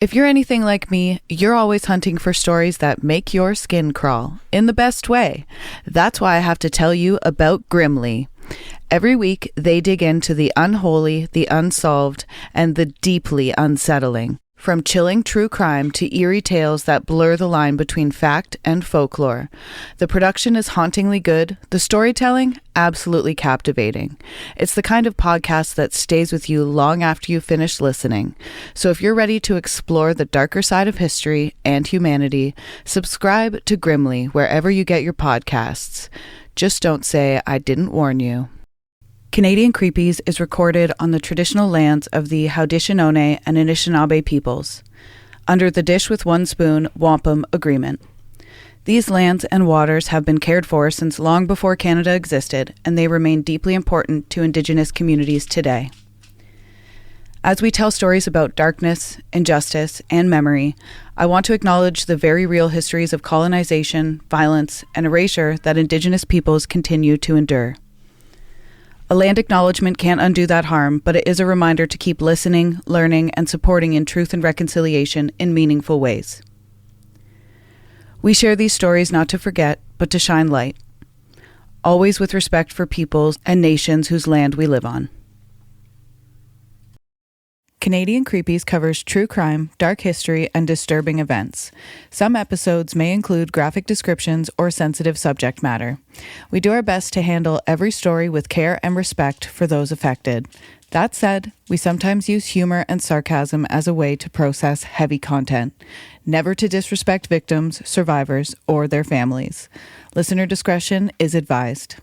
If you're anything like me, you're always hunting for stories that make your skin crawl in the best way. That's why I have to tell you about Grimly. Every week, they dig into the unholy, the unsolved, and the deeply unsettling. From chilling true crime to eerie tales that blur the line between fact and folklore. The production is hauntingly good, the storytelling absolutely captivating. It's the kind of podcast that stays with you long after you finish listening. So if you're ready to explore the darker side of history and humanity, subscribe to Grimly wherever you get your podcasts. Just don't say I didn't warn you. Canadian Creepies is recorded on the traditional lands of the Haudenosaunee and Anishinaabe peoples, under the Dish with One Spoon Wampum Agreement. These lands and waters have been cared for since long before Canada existed, and they remain deeply important to Indigenous communities today. As we tell stories about darkness, injustice, and memory, I want to acknowledge the very real histories of colonization, violence, and erasure that Indigenous peoples continue to endure. A land acknowledgement can't undo that harm, but it is a reminder to keep listening, learning, and supporting in truth and reconciliation in meaningful ways. We share these stories not to forget, but to shine light, always with respect for peoples and nations whose land we live on. Canadian Creepies covers true crime, dark history, and disturbing events. Some episodes may include graphic descriptions or sensitive subject matter. We do our best to handle every story with care and respect for those affected. That said, we sometimes use humor and sarcasm as a way to process heavy content, never to disrespect victims, survivors, or their families. Listener discretion is advised.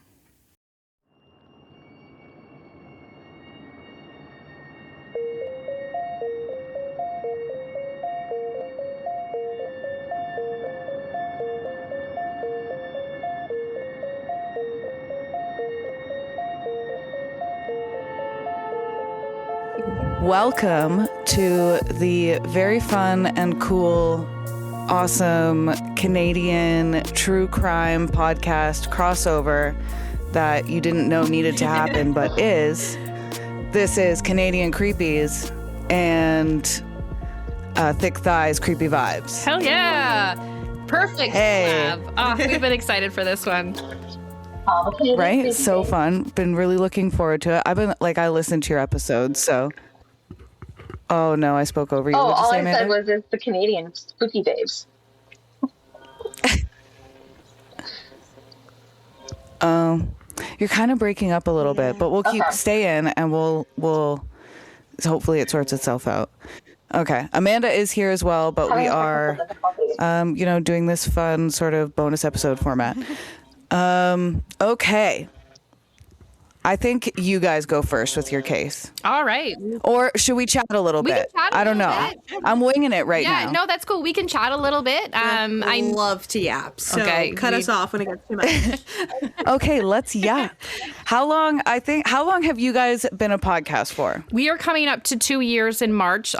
Welcome to the very fun and cool, awesome Canadian true crime podcast crossover that you didn't know needed to happen, but is. This is Canadian Creepies and Thick Thighs Creepy Vibes. Hell yeah! Perfect collab. Oh, we've been excited for this one. Right? So fun. Been really looking forward to it. I listened to your episodes, so... Oh, no, I spoke over you. Oh, all I said was it's the Canadian Spooky Babes. You're kind of breaking up a little bit, but we'll stay in and we'll hopefully it sorts itself out. Okay. Amanda is here as well, but we are, doing this fun sort of bonus episode format. Okay. I think you guys go first with your case. All right. Or should we chat a little bit? I don't know. I'm winging it right now. Yeah, no, that's cool. We can chat a little bit. I love to yap. So cut us off when it gets too much. Okay, let's yap. How long have you guys been a podcast for? We are coming up to 2 years in March.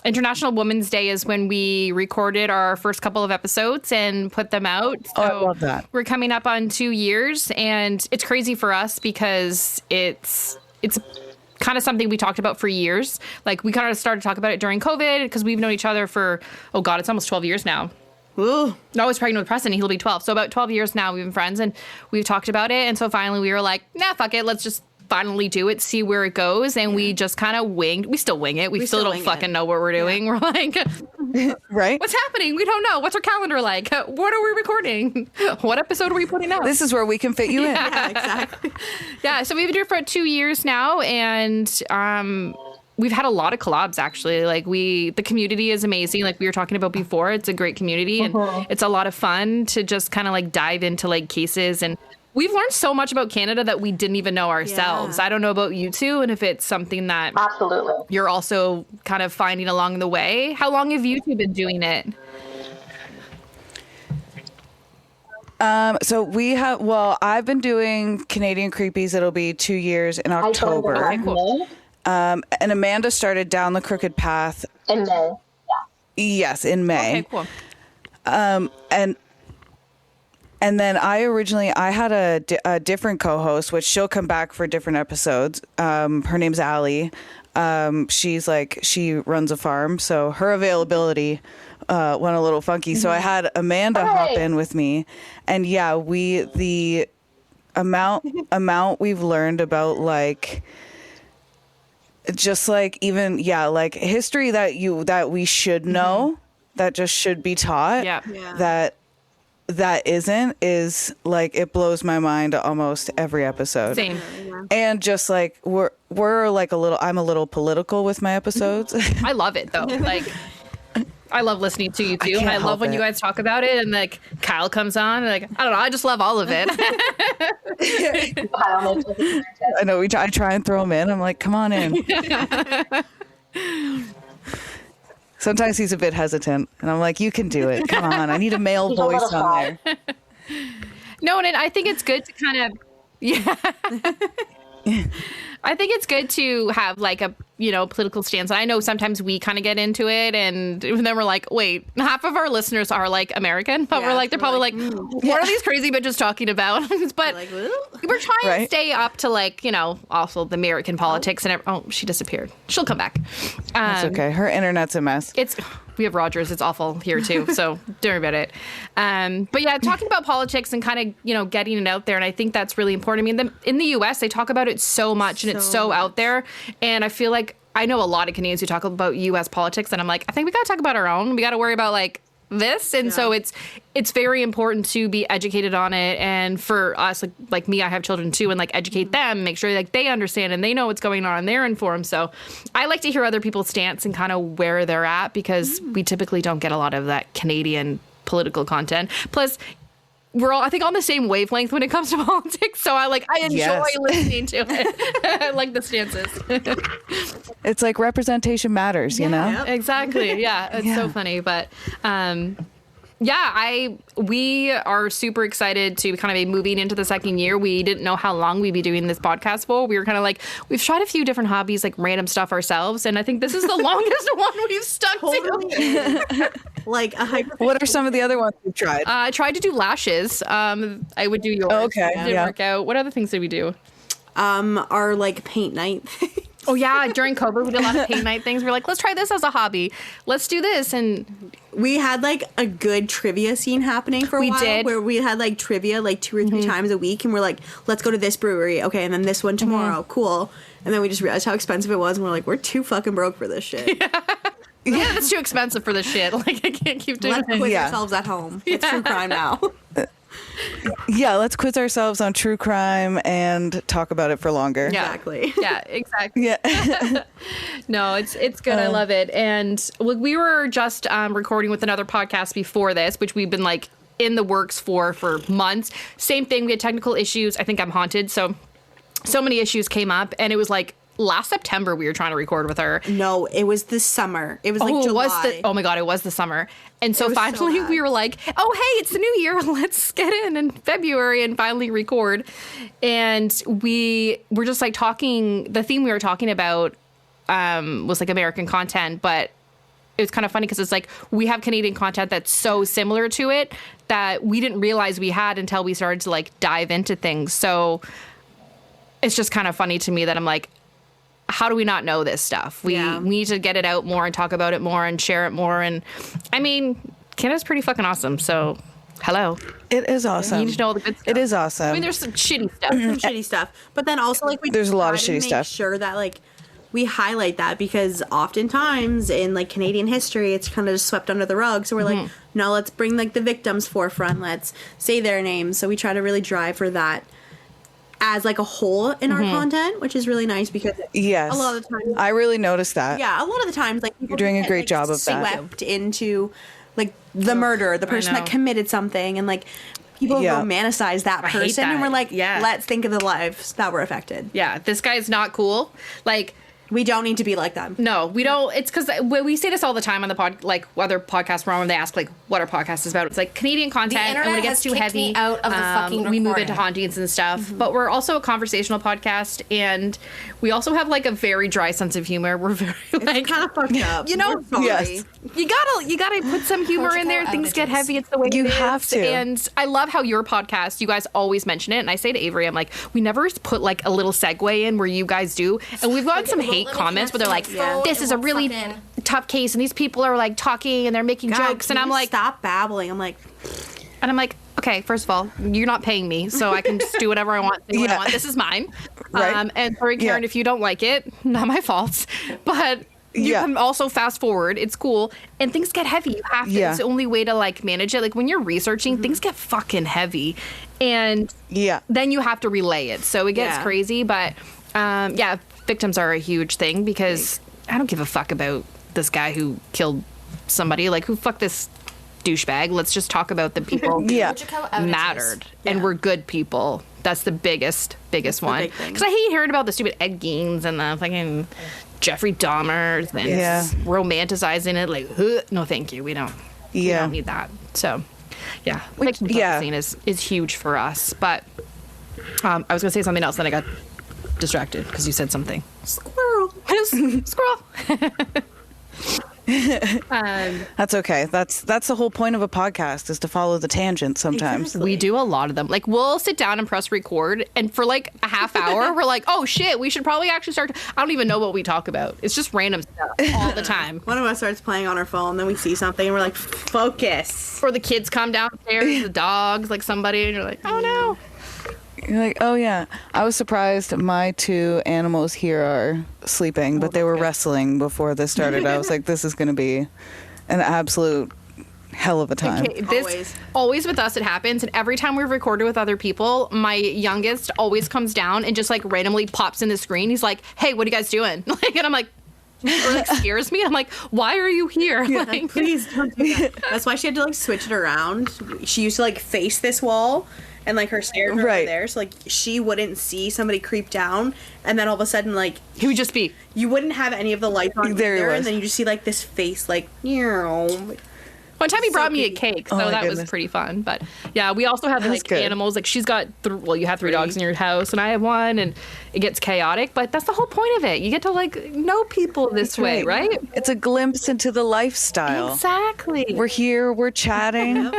International Women's Day is when we recorded our first couple of episodes and put them out. So I love that. We're coming up on 2 years, and it's crazy for us because it's kind of something we talked about for years. Like, we kind of started to talk about it during COVID because we've known each other for, it's almost 12 years now. Ooh. I was pregnant with Preston. He'll be 12. So about 12 years now we've been friends, and we've talked about it. And so finally we were like, nah, fuck it. Let's just finally do it, see where it goes. And we just kind of winged. We still wing it. We still don't fucking know what we're doing. Yeah. We're like, right? What's happening? We don't know. What's our calendar like? What are we recording? What episode are we putting out? This is where we can fit you in. Yeah, exactly. Yeah, so we've been doing it for 2 years now, and we've had a lot of collabs, actually. Like, the community is amazing. Like we were talking about before, it's a great community, and it's a lot of fun to just kind of like dive into like cases. And we've learned so much about Canada that we didn't even know ourselves. Yeah. I don't know about you two, and if it's something that absolutely you're also kind of finding along the way. How long have you two been doing it? I've been doing Canadian Creepies. It'll be 2 years in October. Okay, cool. And Amanda started Down the Crooked Path in May. Yeah. Yes, in May. Okay, cool. And then I had a different co-host, which she'll come back for different episodes. Her name's Allie. She runs a farm, so her availability went a little funky. So I had Amanda hop in with me, and the amount we've learned about like just like even like history that we should know, that just should be taught, that is like, it blows my mind almost every episode. Same. And just like we're like I'm a little political with my episodes. I love it though. Like, I love listening to you too. I love when you guys talk about it, and like Kyle comes on, and like, I don't know, I just love all of it. I know, I try and throw him in. I'm like, come on in. Sometimes he's a bit hesitant, and I'm like, you can do it. Come on, I need a male voice on there. No, and I think it's good to kind of, I think it's good to have like a, political stance. I know sometimes we kind of get into it, and then we're like, wait, half of our listeners are like American, but we're like, they're probably like, what are these crazy bitches talking about? But like, we're trying to stay up to like, also the American politics and she disappeared. She'll come back. That's okay. Her internet's a mess. We have Rogers. It's awful here too. So don't worry about it. But yeah, talking about politics and kind of, getting it out there. And I think that's really important. I mean, in the US, they talk about it so much and it's so out there. And I feel like I know a lot of Canadians who talk about US politics, and I'm like, I think we got to talk about our own. We got to worry about like this. And so it's very important to be educated on it. And for us, like me, I have children too, and like educate them, make sure like they understand and they know what's going on and they're informed. So I like to hear other people's stance and kind of where they're at, because we typically don't get a lot of that Canadian political content. Plus, we're all, I think, on the same wavelength when it comes to politics. So I enjoy listening to it. I like the stances. It's like representation matters, you know? Yep. Exactly. Yeah. It's so funny. But we are super excited to kind of be moving into the second year. We didn't know how long we'd be doing this podcast for. We were kind of like, we've tried a few different hobbies, like random stuff ourselves. And I think this is the longest one we've stuck to. Like what are some of the other ones you've tried? I tried to do lashes. I would do yours. Oh, okay. Didn't work out. What other things did we do? Our like paint night. Oh yeah, during COVID we did a lot of paint night things. We're like, let's try this as a hobby. Let's do this. And we had like a good trivia scene happening for a while. We did. Where we had like trivia like 2 or 3 times a week, and we're like, let's go to this brewery. Okay, and then this one tomorrow. Cool. And then we just realized how expensive it was, and we're like, we're too fucking broke for this shit. Yeah, that's too expensive for this shit. Like, I can't keep doing it. Let's quiz ourselves at home. It's true crime now. Yeah, let's quiz ourselves on true crime and talk about it for longer. Yeah. Exactly. Yeah, exactly. Yeah. No, it's good. I love it. And we were just recording with another podcast before this, which we've been like in the works for months. Same thing. We had technical issues. I think I'm haunted. So many issues came up, and it was like last September we were trying to record with her. No, it was the summer. It was like July. Oh my God, it was the summer. And so finally we were like, oh, hey, it's the new year. Let's get in February and finally record. And we were just like talking. The theme we were talking about was like American content, but it was kind of funny because it's like we have Canadian content that's so similar to it that we didn't realize we had until we started to like dive into things. So it's just kind of funny to me that I'm like, how do we not know this stuff? We need to get it out more and talk about it more and share it more. And I mean, Canada's pretty fucking awesome. So hello. It is awesome. You need to know all the good stuff. It is awesome. I mean, there's some shitty stuff. But then also like there's a lot of shitty stuff. Make sure that like we highlight that, because oftentimes in like Canadian history, it's kind of just swept under the rug. So we're like, no, let's bring like the victims forefront. Let's say their names. So we try to really drive for that as like a whole in our content, which is really nice, because a lot of the time I really noticed that. Yeah, a lot of the times like you're doing a great job of that. Swept into like the murder, the person that committed something, and like people romanticize that person, and we're like, let's think of the lives that were affected. Yeah, this guy's not cool. Like, we don't need to be like them. No, we don't. It's because we say this all the time on the like other podcasts we're on, when they ask like what our podcast is about. It's like Canadian content, and when it gets too heavy, out of the fucking we move into hauntings and stuff. But we're also a conversational podcast, and we also have like a very dry sense of humor. We're very like kind of fucked up. You know, yes. You gotta put some humor in there. Things get heavy. It's the way you have to. And I love how your podcast, you guys always mention it. And I say to Avery, I'm like, we never put like a little segue in where you guys do, and we've gotten some hate hate let me comments where they're like, connect to my phone, this it is a won't really suck in. tough case, and these people are like talking and they're making God, jokes, can and I'm you like, stop babbling. I'm like, okay, first of all, you're not paying me, so I can just do whatever I want, say what I want. This is mine. Right. And sorry, Karen, if you don't like it, not my fault. But you can also fast forward. It's cool. And things get heavy. You have to. It's the only way to like manage it. Like when you're researching, things get fucking heavy. And then you have to relay it. So it gets crazy. But victims are a huge thing because I don't give a fuck about this guy who killed somebody. Like, who fuck this douchebag? Let's just talk about the people who mattered and were good people. That's the biggest one. Because I hate hearing about the stupid Ed Geins and the fucking Jeffrey Dahmers and romanticizing it. Like, no, thank you. We don't need that. So, victim scene is huge for us. But I was going to say something else, then I got distracted because you said something. squirrel. Squirrel. That's okay. That's the whole point of a podcast, is to follow the tangent sometimes. Exactly. We do a lot of them. Like, we'll sit down and press record, and for like a half hour, we're like, oh shit, we should probably actually start. I don't even know what we talk about. It's just random stuff all the time. One of us starts playing on our phone, then we see something, and we're like, focus. Or the kids come downstairs, the dogs, like somebody, and you're like, oh no. You're like, oh yeah. I was surprised my two animals here are sleeping, but they were wrestling before this started. I was like, this is going to be an absolute hell of a time. Okay, always with us it happens, and every time we've recorded with other people, my youngest always comes down and just like randomly pops in the screen. He's like, hey, what are you guys doing? Like, and I'm like, or like scares me. I'm like, why are you here? Like, please don't do that. That's why she had to like switch it around. She used to like face this wall, and like her stairs were over there, so like she wouldn't see somebody creep down, and then all of a sudden like he would just be, you wouldn't have any of the lights on either, and then you just see like this face like, one time he brought me a cake, so that was pretty fun. But yeah, we also have like animals. Like, she's got you have 3 dogs in your house, and I have one, and it gets chaotic. But that's the whole point of it. You get to like know people this way, right? It's a glimpse into the lifestyle. Exactly. We're here. We're chatting.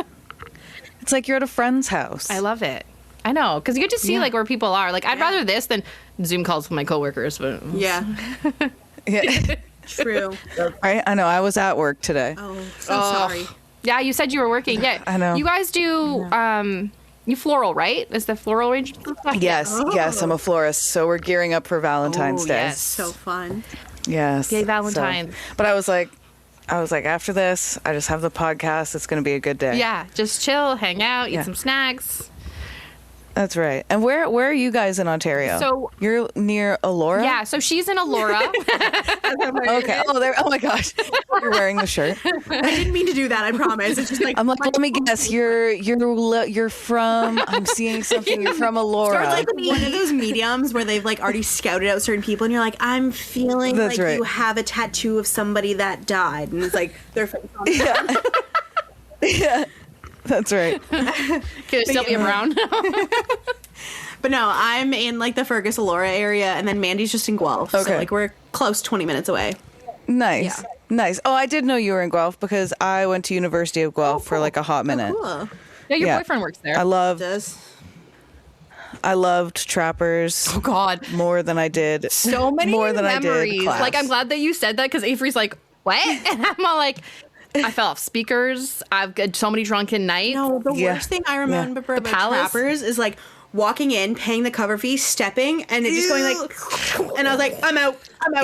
It's like you're at a friend's house. I love it. I know, because you get to see like where people are. Like, I'd rather this than Zoom calls with my coworkers. But True. Right? I know. I was at work today. Oh, sorry. Yeah, you said you were working. Yeah, I know. You guys do you floral, right? Is the floral range? Yes, I'm a florist. So we're gearing up for Valentine's Day. Yes. So fun. Yes. Yay, Valentine's. But I was like, after this, I just have the podcast. It's going to be a good day. Yeah, just chill, hang out, eat some snacks. That's right. And where are you guys in Ontario? So you're near Elora? Yeah, so she's in Elora. Okay. Oh my gosh. You're wearing the shirt. I didn't mean to do that, I promise. It's just like, I'm like, let me guess. You're from, I'm seeing something. You're from Elora. Or like one of those mediums where they've like already scouted out certain people, and you're like, I'm feeling That's like right. you have a tattoo of somebody that died, and it's like their face on it. Yeah. That's right. Okay, Sylvia Brown. But no, I'm in like the Fergus Elora area, and then Mandy's just in Guelph. Okay. So like we're close 20 minutes away. Nice. Yeah. Nice. Oh, I did know you were in Guelph because I went to University of Guelph for like a hot minute. Cool. Yeah, your boyfriend works there. I loved Trappers. Oh God, more than I did. So many more than memories. I did class. Like, I'm glad that you said that, because Avery's like, what? And I'm all like, I fell off speakers. I've got so many drunken nights. No, the worst thing I remember about Trappers is like walking in, paying the cover fee, stepping, and it just going like, and I was like, I'm out.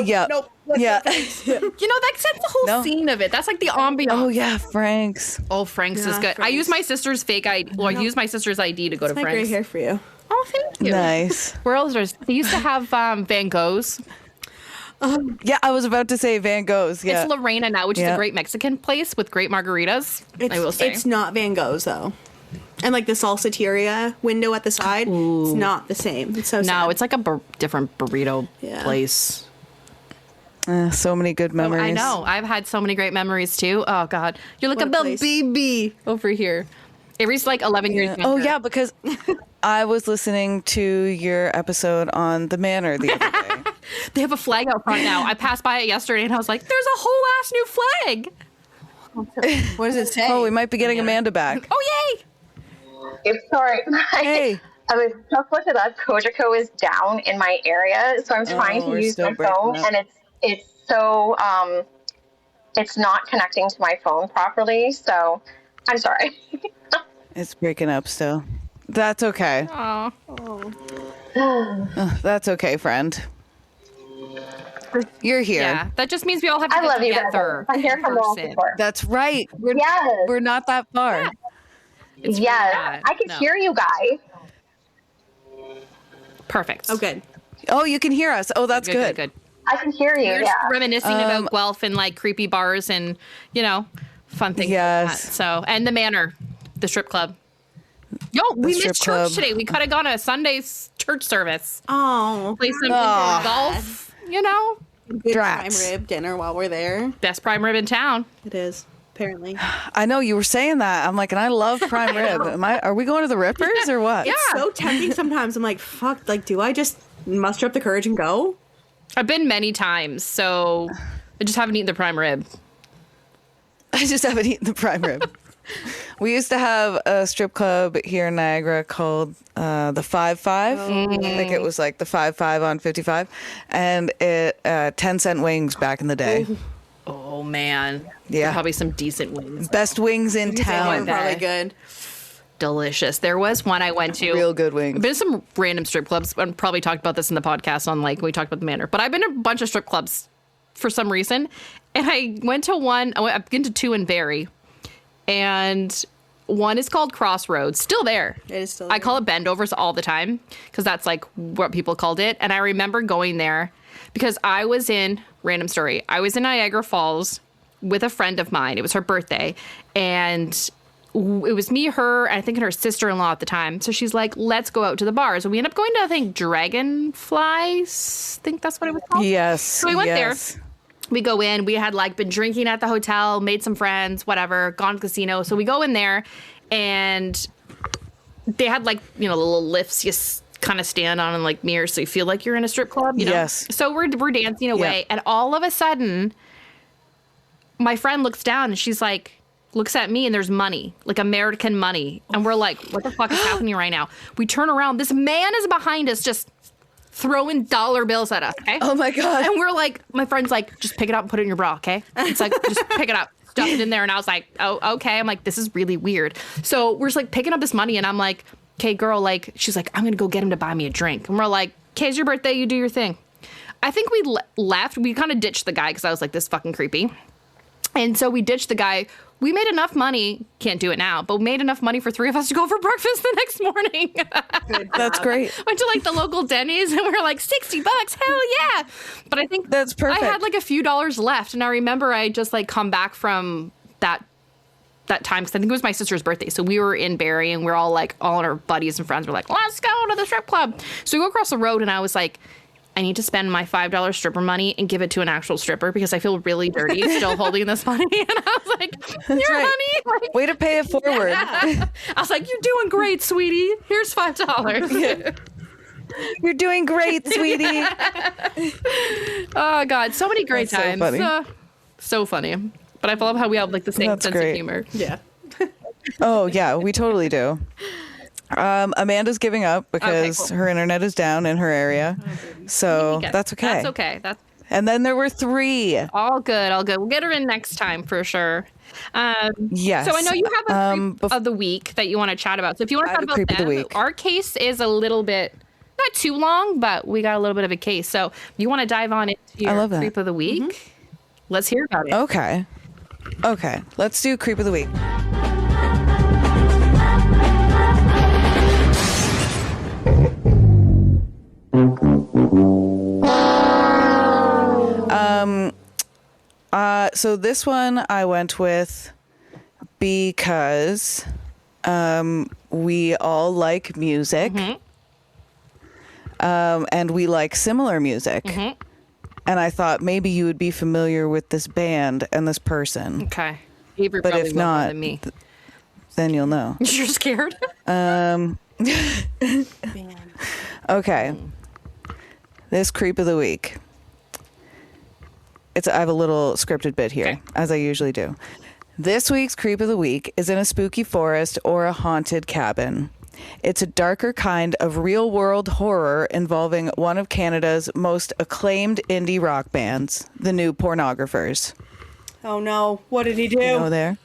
Yeah. Nope. You know, that sets the whole scene of it. That's like the ambiance. Oh yeah, Frank's. Oh, Frank's is good. Frank's. I use my sister's fake ID. Well, I use my sister's ID to go to My Frank's. gray hair for you. Oh, thank you. Nice. Where else? They used to have Van Gogh's. Yeah, I was about to say Van Gogh's. Yeah. It's Lorena now, which is a great Mexican place with great margaritas. I will say It's not Van Gogh's though. And like the salsateria window at the side, it's not the same. It's so sad. No, it's like a different burrito place. So many good memories. I know. I've had so many great memories too. Oh God, you're like a little baby over here. Avery's like 11 years younger. Oh yeah, because I was listening to your episode on the Manor the other day. They have a flag out front now. I passed by it yesterday and I was like, there's a whole ass new flag. What does it say? Oh, we might be getting Amanda back. Oh, yay. Sorry. Hey. I was just looked it up. Kojiko is down in my area, so I'm trying to use my phone, and it's so it's not connecting to my phone properly. So I'm sorry. It's breaking up still. That's okay. That's okay, friend. You're here. Yeah, that just means we all have to I get love you together. guys. I'm here for moral support. That's right. We're not that far. Yeah. It's Yes, really not. I can hear you guys. Perfect. Oh, good. Oh, you can hear us. Oh, that's good. Good. I can hear you. We're Yeah. just reminiscing about Guelph and like creepy bars and, you know, fun things Yes. like that. So, and the Manor, the strip club. Yo, we strip missed club. church today. We could have gone to a Sunday's church service. Oh, Play some indoor golf, you know? good prime Drats. rib dinner while we're there. Best prime rib in town. It is, apparently. I know you were saying that. I'm like, and I love prime rib. Are we going to the Rippers or what? Yeah. So tempting sometimes. I'm like, fuck, like, do I just muster up the courage and go? I've been many times, so I just haven't eaten the prime rib. I just haven't eaten the prime rib. We used to have a strip club here in Niagara called the 5-5. I think it was like the 5-5 on 55. And it 10-cent wings back in the day. Oh, man. Yeah. Probably some decent wings. Best wings in They were town. probably good. Delicious. There was one I went to. Real good I've wings. been to some random strip clubs. I probably talked about this in the podcast on like when we talked about the Manor. But I've been to a bunch of strip clubs for some reason. And I went to one, I've been to two in Barrie. And one is called Crossroads. Still there. It is still I there. call it Bendovers all the time because that's like what people called it. And I remember going there because I was in, random story, I was in Niagara Falls with a friend of mine. It was her birthday. And it was me, her, and I think and her sister-in-law at the time. So she's like, let's go out to the bars. So we ended up going to, I think, Dragonflies. I think that's what it was called. Yes. So we went there. We go in. We had like been drinking at the hotel, made some friends, whatever, gone to the casino. So we go in there and they had like, you know, little lifts you kind of stand on and like mirrors so you feel like you're in a strip club, you know? Yes. So we're dancing away and all of a sudden my friend looks down and she's like, looks at me and there's money, like American money. And we're like, what the fuck is happening right now? We turn around. This man is behind us just throwing dollar bills at us, okay? Oh my God. And we're like, my friend's like, just pick it up and put it in your bra, okay? It's like, just pick it up, stuff it in there. And I was like, oh, okay. I'm like, this is really weird. So we're just like picking up this money and I'm like, okay, girl, like, she's like, I'm going to go get him to buy me a drink. And we're like, okay, it's your birthday. You do your thing. I think we left. We kind of ditched the guy because I was like, this is fucking creepy. And so we ditched the guy. We made enough money, can't do it now, but we made enough money for three of us to go for breakfast the next morning. That's great. Went to like the local Denny's and we were like, $60, hell yeah. But I think That's perfect. I had like a few dollars left. And I remember I just like come back from that time because I think it was my sister's birthday. So we were in Barrie and we're all like, all our buddies and friends were like, let's go to the strip club. So we go across the road and I was like, I need to spend my $5 stripper money and give it to an actual stripper because I feel really dirty still holding this money. And I was like, here, honey. Like, way to pay it forward. I was like, you're doing great, sweetie. Here's $5. You're doing great, sweetie. Oh, God. So many great That's so times. funny. So funny. But I love how we have like the same That's sense great. of humor. Yeah. Oh, yeah, we totally do. Amanda's giving up because cool. her internet is down in her area. So that's okay. That's okay. That's And then there were 3. all good. All good. We'll get her in next time for sure. Yes. So I know you have a creep of the week that you want to chat about. So if you want to I have talk a creep about of the them, week. our case is a little bit, not too long, but we got a little bit of a case. So if you want to dive on into your love that. creep of the week, let's hear about it. Okay. Let's do creep of the week. So this one I went with because we all like music, and we like similar music. And I thought maybe you would be familiar with this band and this person. Okay. Avery But probably if will more not, than me. Then you'll know. You're scared? Okay. This creep of the week. I have a little scripted bit here, Okay. as I usually do. This week's creep of the week is in a spooky forest or a haunted cabin. It's a darker kind of real-world horror involving one of Canada's most acclaimed indie rock bands, the New Pornographers. Oh no! What did he do? You know there?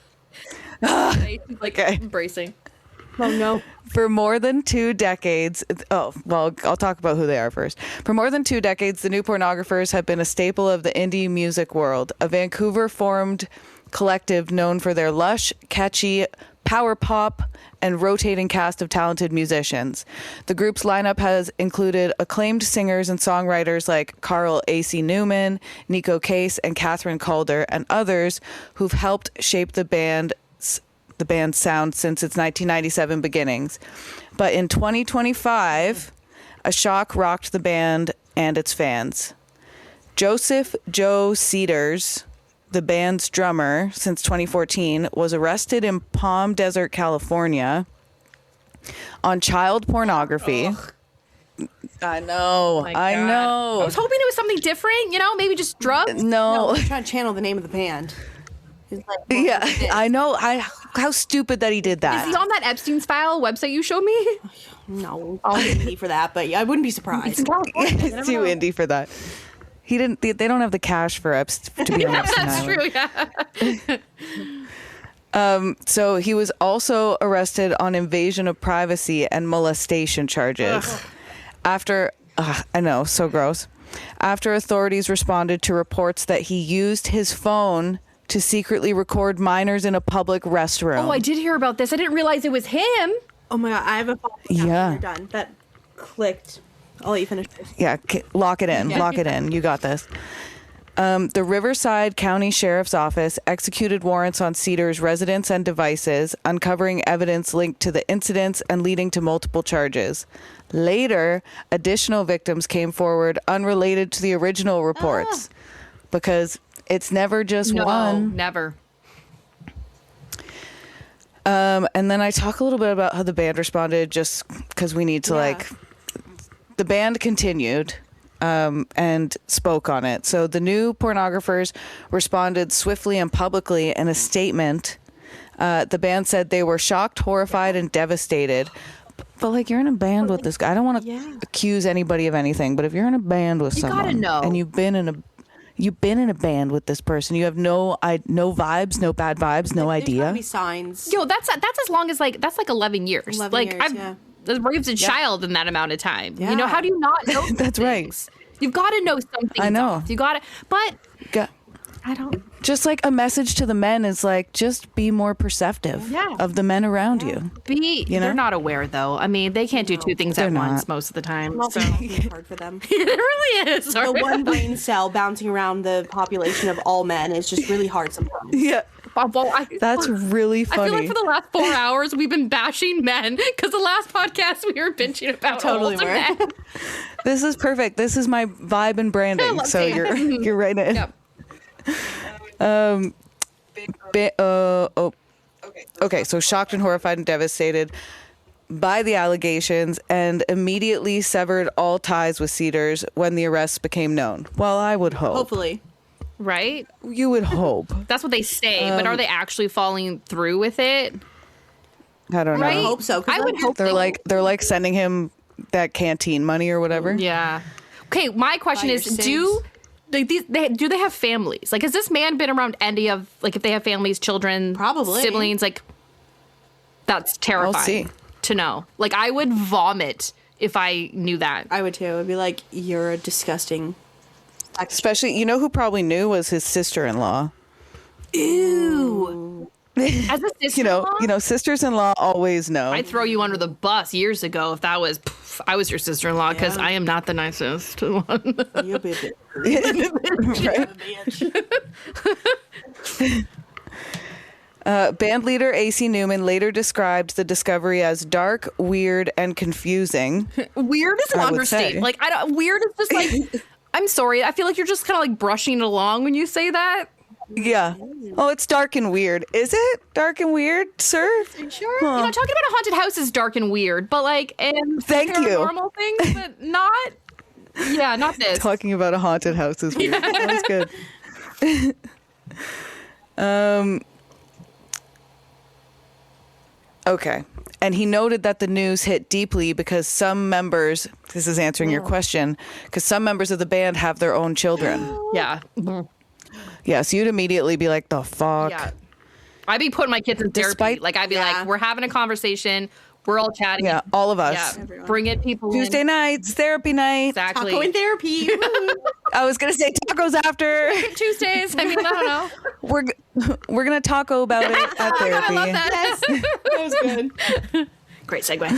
He's like embracing. Oh no! For more than 2 decades, I'll talk about who they are first. For more than 2 decades, the New Pornographers have been a staple of the indie music world, a Vancouver-formed collective known for their lush, catchy, power pop, and rotating cast of talented musicians. The group's lineup has included acclaimed singers and songwriters like Carl A.C. Newman, Nico Case, and Catherine Calder, and others who've helped shape the band's sound since its 1997 beginnings. But in 2025, a shock rocked the band and its fans. Joseph Joe Cedars, the band's drummer since 2014, was arrested in Palm Desert, California on child pornography. Ugh. I know. I know. I was hoping it was something different, maybe just drugs. No. I'm trying to channel the name of the band. He's like, Yeah, I know. How stupid that he did that. Is he on that Epstein's file website you showed me? No, I'll get indie for that, but I wouldn't be surprised. It's in California. You It's never too know. indie for that. He didn't. They don't have the cash for to be on Epstein That's Island. true, yeah. So he was also arrested on invasion of privacy and molestation charges. After, I know, so gross. After authorities responded to reports that he used his phone to secretly record minors in a public restroom. Oh, I did hear about this. I didn't realize it was him. Oh my god, I have a phone. Yeah. You're done. That clicked. I'll let you finish this. Yeah, lock it in. Lock it in. You got this. The Riverside County Sheriff's Office executed warrants on Cedars' residence and devices, uncovering evidence linked to the incidents and leading to multiple charges. Later, additional victims came forward unrelated to the original reports because it's never just one. Never. And then I talk a little bit about how the band responded just because we need to the band continued and spoke on it. So the New Pornographers responded swiftly and publicly in a statement. The band said they were shocked, horrified, and devastated. But you're in a band with this guy. I don't want to accuse anybody of anything, but if you're in a band with someone gotta know. and you've been in a band with this person, you have no vibes, no bad vibes, no There's idea. gotta be signs. Yo, that's as long as that's 11 years. 11 years, I've raised a child in that amount of time. Yeah. How do you not know? That's right. things? You've got to know something. I know. Off. You got to, but I don't. Just a message to the men is just be more perceptive of the men around you. They're not aware though. I mean, they can't do two things at They're once not. most of the time. Also, So. it's hard for them. It really is. The one brain cell bouncing around the population of all men is just really hard sometimes. Yeah. Well, That's really funny. I feel like for the last 4 hours we've been bashing men because the last podcast we were bitching about Totally older were. men. This is perfect. This is my vibe and branding. Let's So see. you're right in. Yep. Okay, so shocked and horrified and devastated by the allegations and immediately severed all ties with Cedars when the arrests became known. Well, I would hope. Hopefully. Right? You would hope. That's what they say, but are they actually following through with it? I don't know. Right? I hope so. 'Cause I would hope They're sending him that canteen money or whatever. Yeah. Okay, my question Buy is, your do they have families? Has this man been around any of, if they have families, children, Probably. siblings? That's terrifying I'll see. to know. I would vomit if I knew that. I would too. I'd be like, you're a disgusting. Especially, who probably knew was his sister-in-law. Ew. As a sister-in-law? Sisters-in-law always know. I'd throw you under the bus years ago if that was, I was your sister-in-law, because Yeah. I am not the nicest one. You'll be a bit. Right? Band leader AC Newman later described the discovery as dark, weird, and confusing. Weird is an I would understatement. say. Weird is just I'm sorry. I feel like you're just kind of brushing it along when you say that. Yeah. Oh, it's dark and weird. Is it dark and weird, sir? Sure. Talking about a haunted house is dark and weird, but and Thank you. paranormal things, but not. Yeah, not this. Talking about a haunted house is weird. That's good. Okay. And he noted that the news hit deeply because some members, this is answering your question, because some members of the band have their own children. Yeah. Yeah, so you'd immediately be like, the fuck? Yeah. I'd be putting my kids in therapy. Like, I'd be like, we're having a conversation. We're all chatting. Yeah, all of us. Yeah. Bring it, people. Tuesday nights, therapy night. Exactly. Taco and therapy. I was going to say tacos after. Tuesdays. I mean, I don't know. We're going to taco about it at therapy. I love that. That was good. Great segue.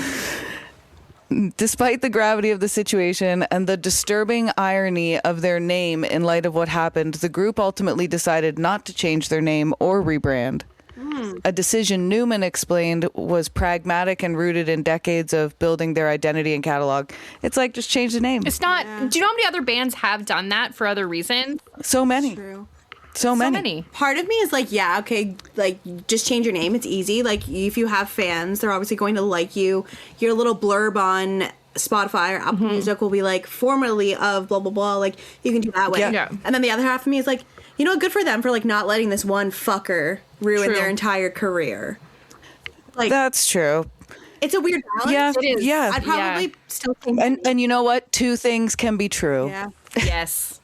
Despite the gravity of the situation and the disturbing irony of their name in light of what happened, the group ultimately decided not to change their name or rebrand. A decision Newman explained was pragmatic and rooted in decades of building their identity and catalog. It's like, just change the name. It's not. Yeah. Do you know how many other bands have done that for other reasons? So many. True. So many. Part of me is like, yeah, okay, like, just change your name. It's easy. Like, if you have fans, they're obviously going to like you. Your little blurb on Spotify or Apple Music will be like, formerly of blah, blah, blah. Like, you can do that way. Yeah. And then the other half of me is like, you know, good for them for, like, not letting this one fucker ruin their entire career. Like, that's true. It's a weird balance. Yeah, it is. yeah. I'd probably still think And you know what? Two things can be true. Yeah. Yes.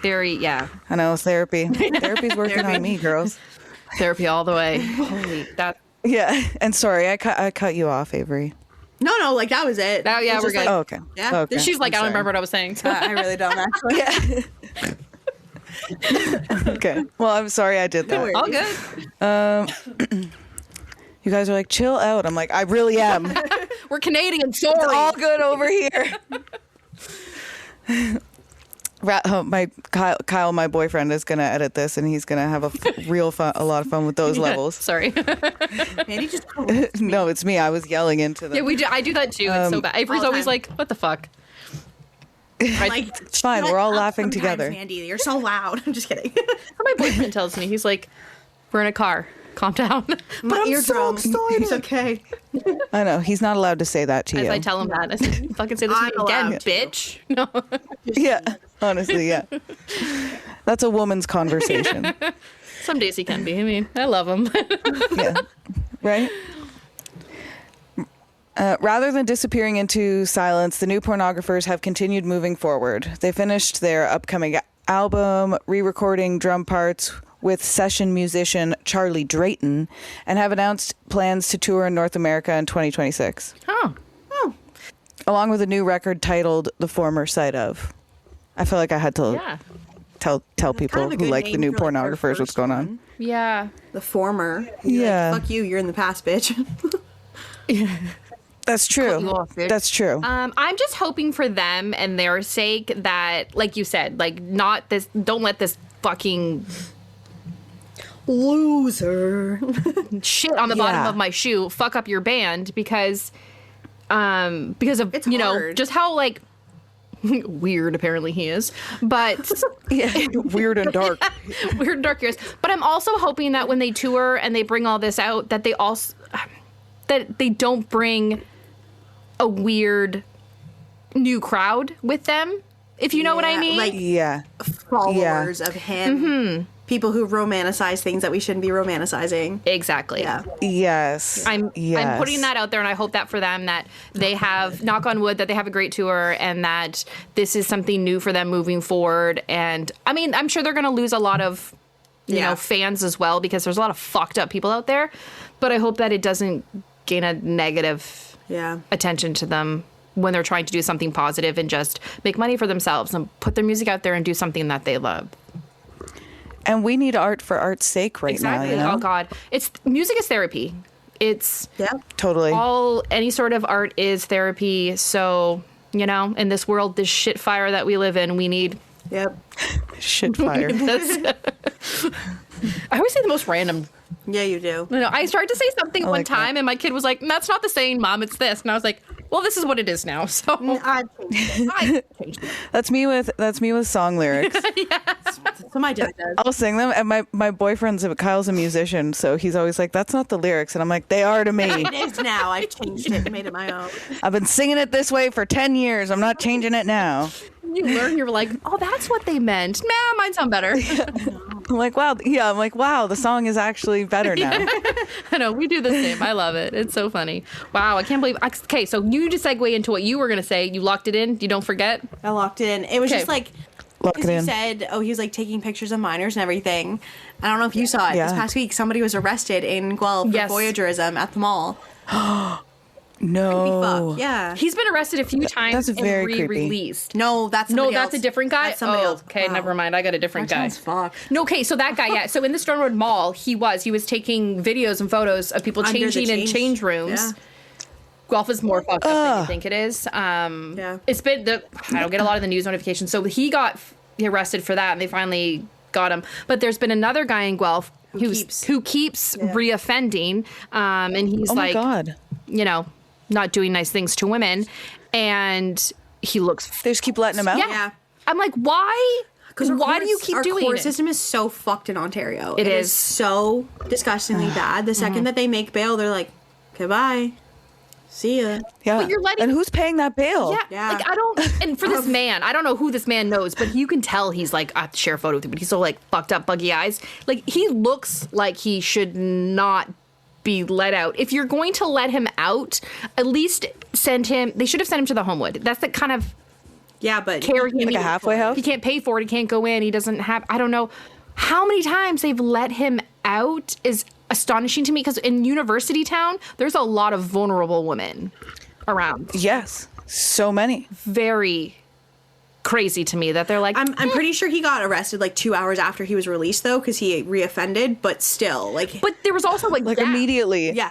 Very, yeah. I know, therapy. Therapy's working on me, girls. Therapy all the way. Holy, that. Yeah. And sorry, I cut you off, Avery. No, like, that was it. Oh, yeah, It's we're just good. like, Oh, okay. Yeah. Okay. She's like, I I'm don't remember what I was saying. So. I really don't, actually. Yeah. Okay. Well, I'm sorry I did that. All good. You guys are like, chill out. I'm like, I really am. We're Canadian. Sorry. It's all good over here. Kyle, my boyfriend, is gonna edit this, and he's gonna have a lot of fun with those levels. Sorry. Mandy just No, it's me. I was yelling into them. Yeah, we do. I do that too. It's so bad. Avery's all the always time. like, "What the fuck?" like, It's fine. We're all laughing together. Mandy, you're so loud. I'm just kidding. My boyfriend tells me, he's like, "We're in a car. Calm down." My eardrum. It's okay. I know. He's not allowed to say that to As you. I tell him that, I said, "Fucking say this to me I'm again, allowed to. bitch." No. Yeah. Honestly, yeah. That's a woman's conversation. Some days he can be. I mean, I love him. Yeah. Right? Rather than disappearing into silence, the new pornographers have continued moving forward. They finished their upcoming album, re-recording drum parts with session musician Charlie Drayton, and have announced plans to tour in North America in 2026. Oh. Along with a new record titled The Former Side Of. I feel like I had to tell people kind of a who good like the name new for, like, our pornographers what's first going on. one. Yeah. The former. Yeah. Like, fuck you, you're in the past, bitch. That's true. you off, bitch. That's true. I'm just hoping for them and their sake that, like you said, like, not this, don't let this fucking Loser. shit on the bottom Yeah. of my shoe fuck up your band because of, It's you know, hard. just how, like, weird apparently he is, but Yeah. Weird and dark. weird and dark years. But I'm also hoping that when they tour and they bring all this out, that they also, that they don't bring a weird new crowd with them, if you know what I Yeah, mean. like- Yeah. Followers of him. People who romanticize things that we shouldn't be romanticizing. Exactly. Yeah. Yes. I'm Yes. putting that out there, and I hope that for them, that they have, knock on wood, that they have a great tour and that this is something new for them moving forward. And I mean, I'm sure they're going to lose a lot of, you know, fans as well, because there's a lot of fucked up people out there. But I hope that it doesn't gain a negative attention to them when they're trying to do something positive and just make money for themselves and put their music out there and do something that they love. And we need art for art's sake right now. You know? Oh God, it's music is therapy. It's Totally. any sort of art is therapy. So, you know, in this world, this shit fire that we live in, we need Shit fire. this. I always say the most random. Yeah, you do. You know, I started to say something one like time, and my kid was like, "That's not the saying, Mom. It's this." And I was like, "Well, this is what it is now." So I changed it. That's me with song lyrics. So my dad does. I'll sing them, and my boyfriend's Kyle's a musician, so he's always like, "That's not the lyrics," and I'm like, "They are to me. It is now. I've changed it and made it my own. I've been singing it this way for 10 years. I'm not changing it now." You learn, you're like, "Oh, that's what they meant." Nah, mine sound better. I'm like, wow. Yeah, I'm like, wow, the song is actually better now. I know, we do the same. I love it. It's so funny. Wow, I can't believe. Okay, so you just segue into what you were gonna say. You locked it in. You don't forget. I locked it in. It was just like, Lock it because you in. said, he was like taking pictures of minors and everything. I don't know if you saw it this past week. Somebody was arrested in Guelph for voyeurism at the mall. No. Yeah. He's been arrested a few times That's very and re-released. No, that's somebody else. That's a different guy. That's somebody else. Okay, Wow. never mind. I got a different guy. Sounds fucked. No, okay, so that guy, yeah. So in the Stone Road Mall, he was taking videos and photos of people Under the changing in change rooms. Yeah. Guelph is more fucked up than you think it is. Yeah. It's been I don't get a lot of the news notifications. So he got arrested for that, and they finally got him. But there's been another guy in Guelph who keeps reoffending, and he's my God. you know, not doing nice things to women, and he looks. They just keep letting him out? Yeah. I'm like, why? Because why do you keep doing Our court it? system is so fucked in Ontario. It It is. is so disgustingly bad. The second that they make bail, they're like, okay, bye. See ya. Yeah. But you're letting- and who's paying that bail? Yeah. Like, I don't, and for this man, I don't know who this man knows, but you can tell he's like, I have to share a photo with you, but he's so like fucked up, buggy eyes. Like, he looks like he should not be let out. If you're going to let him out, at least they should have sent him to the Homewood. That's the kind of Yeah, but care he Like a needs. halfway house? He can't pay for it. He can't go in. He doesn't have, I don't know how many times they've let him out is astonishing to me, because in University Town, there's a lot of vulnerable women around. Yes. So many. Very crazy to me that they're like, I'm pretty sure he got arrested like 2 hours after he was released, though, because he reoffended, but still, like... but there was also like that, Immediately. Yeah,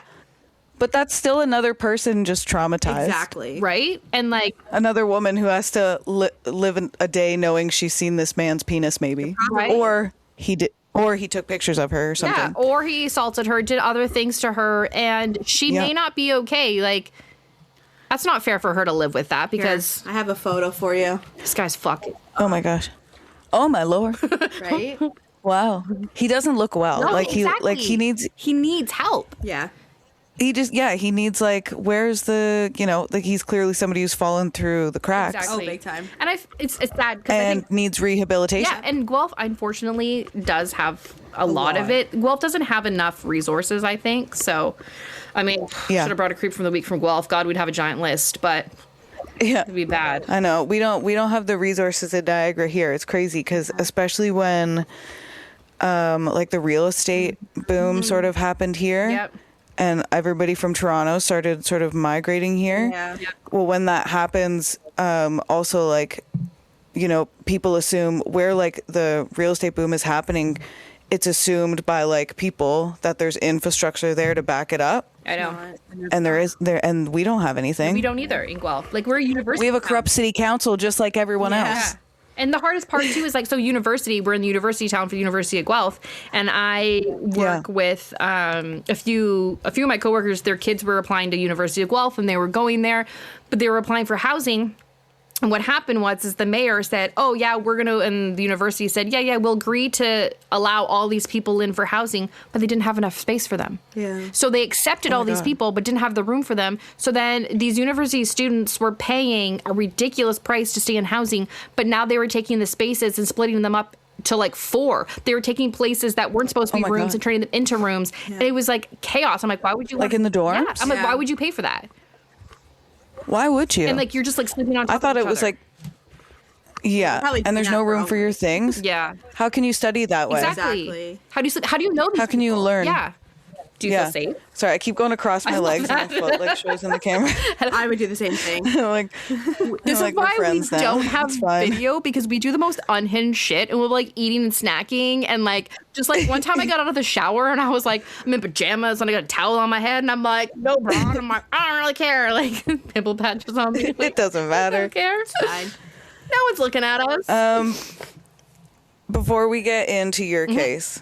But that's still another person just traumatized. exactly. right? And like, Another woman who has to live a day knowing she's seen this man's penis, maybe. Right. Or he took pictures of her or something. yeah, or he assaulted her, did other things to her, and she may not be okay. Like, that's not fair for her to live with that, because Here, I have a photo for you. this guy's fucking Oh my gosh. Oh my Lord. Right? Wow. He doesn't look well. No, like exactly. he needs help. Yeah. he needs like, where's the, like he's clearly somebody who's fallen through the cracks Exactly. Oh, big time. And it's sad because I and think, needs rehabilitation. yeah, and Guelph unfortunately does have a lot of it. Guelph doesn't have enough resources, I think. So, I mean, Yeah. should have brought a creep from the week from Guelph. God, we'd have a giant list, but Yeah. it'd be bad. I know. We don't have the resources in Niagara here. It's crazy because especially when like the real estate boom sort of happened here. Yep. And everybody from Toronto started sort of migrating here. Yeah. Well, when that happens, also like, people assume where like the real estate boom is happening, it's assumed by like people that there's infrastructure there to back it up. I know. And and we don't have anything. We don't either in Guelph. Like, we're a university. We have a town. corrupt city council just like everyone else. Yeah. And the hardest part too is like, so university, we're in the university town for the University of Guelph, and I work with a few of my coworkers. Their kids were applying to University of Guelph, and they were going there, but they were applying for housing. And what happened is the mayor said, oh yeah, we're gonna, and the university said, yeah, we'll agree to allow all these people in for housing, but they didn't have enough space for them. Yeah. So they accepted all these people, but didn't have the room for them. So then these university students were paying a ridiculous price to stay in housing, but now they were taking the spaces and splitting them up to like 4. They were taking places that weren't supposed to be my rooms God. and turning them into rooms. And it was like chaos. I'm like, why would you Like in the dorms? Yeah. I'm like, Yeah. why would you pay for that? Why would you? And like, you're just like sleeping on top I thought of it each was other. like, yeah, Probably and there's doing no that room for for your things. Yeah. How can you study that way? Exactly. How do you know these How can you people? learn? Yeah. Do you Yeah. feel safe? Sorry, I keep going across my love legs and my that. foot like shows in the camera. I would do the same thing. like, This like is we're why we friends now. don't have It's fine. video, because we do the most unhinged shit, and we're like eating and snacking, and like just like one time I got out of the shower and I was like, I'm in pajamas and I got a towel on my head and I'm like, no bra, and I'm like, I don't really care, like pimple patches on me. Like, It doesn't I matter. don't care. Fine. No one's looking at us. Before we get into your case,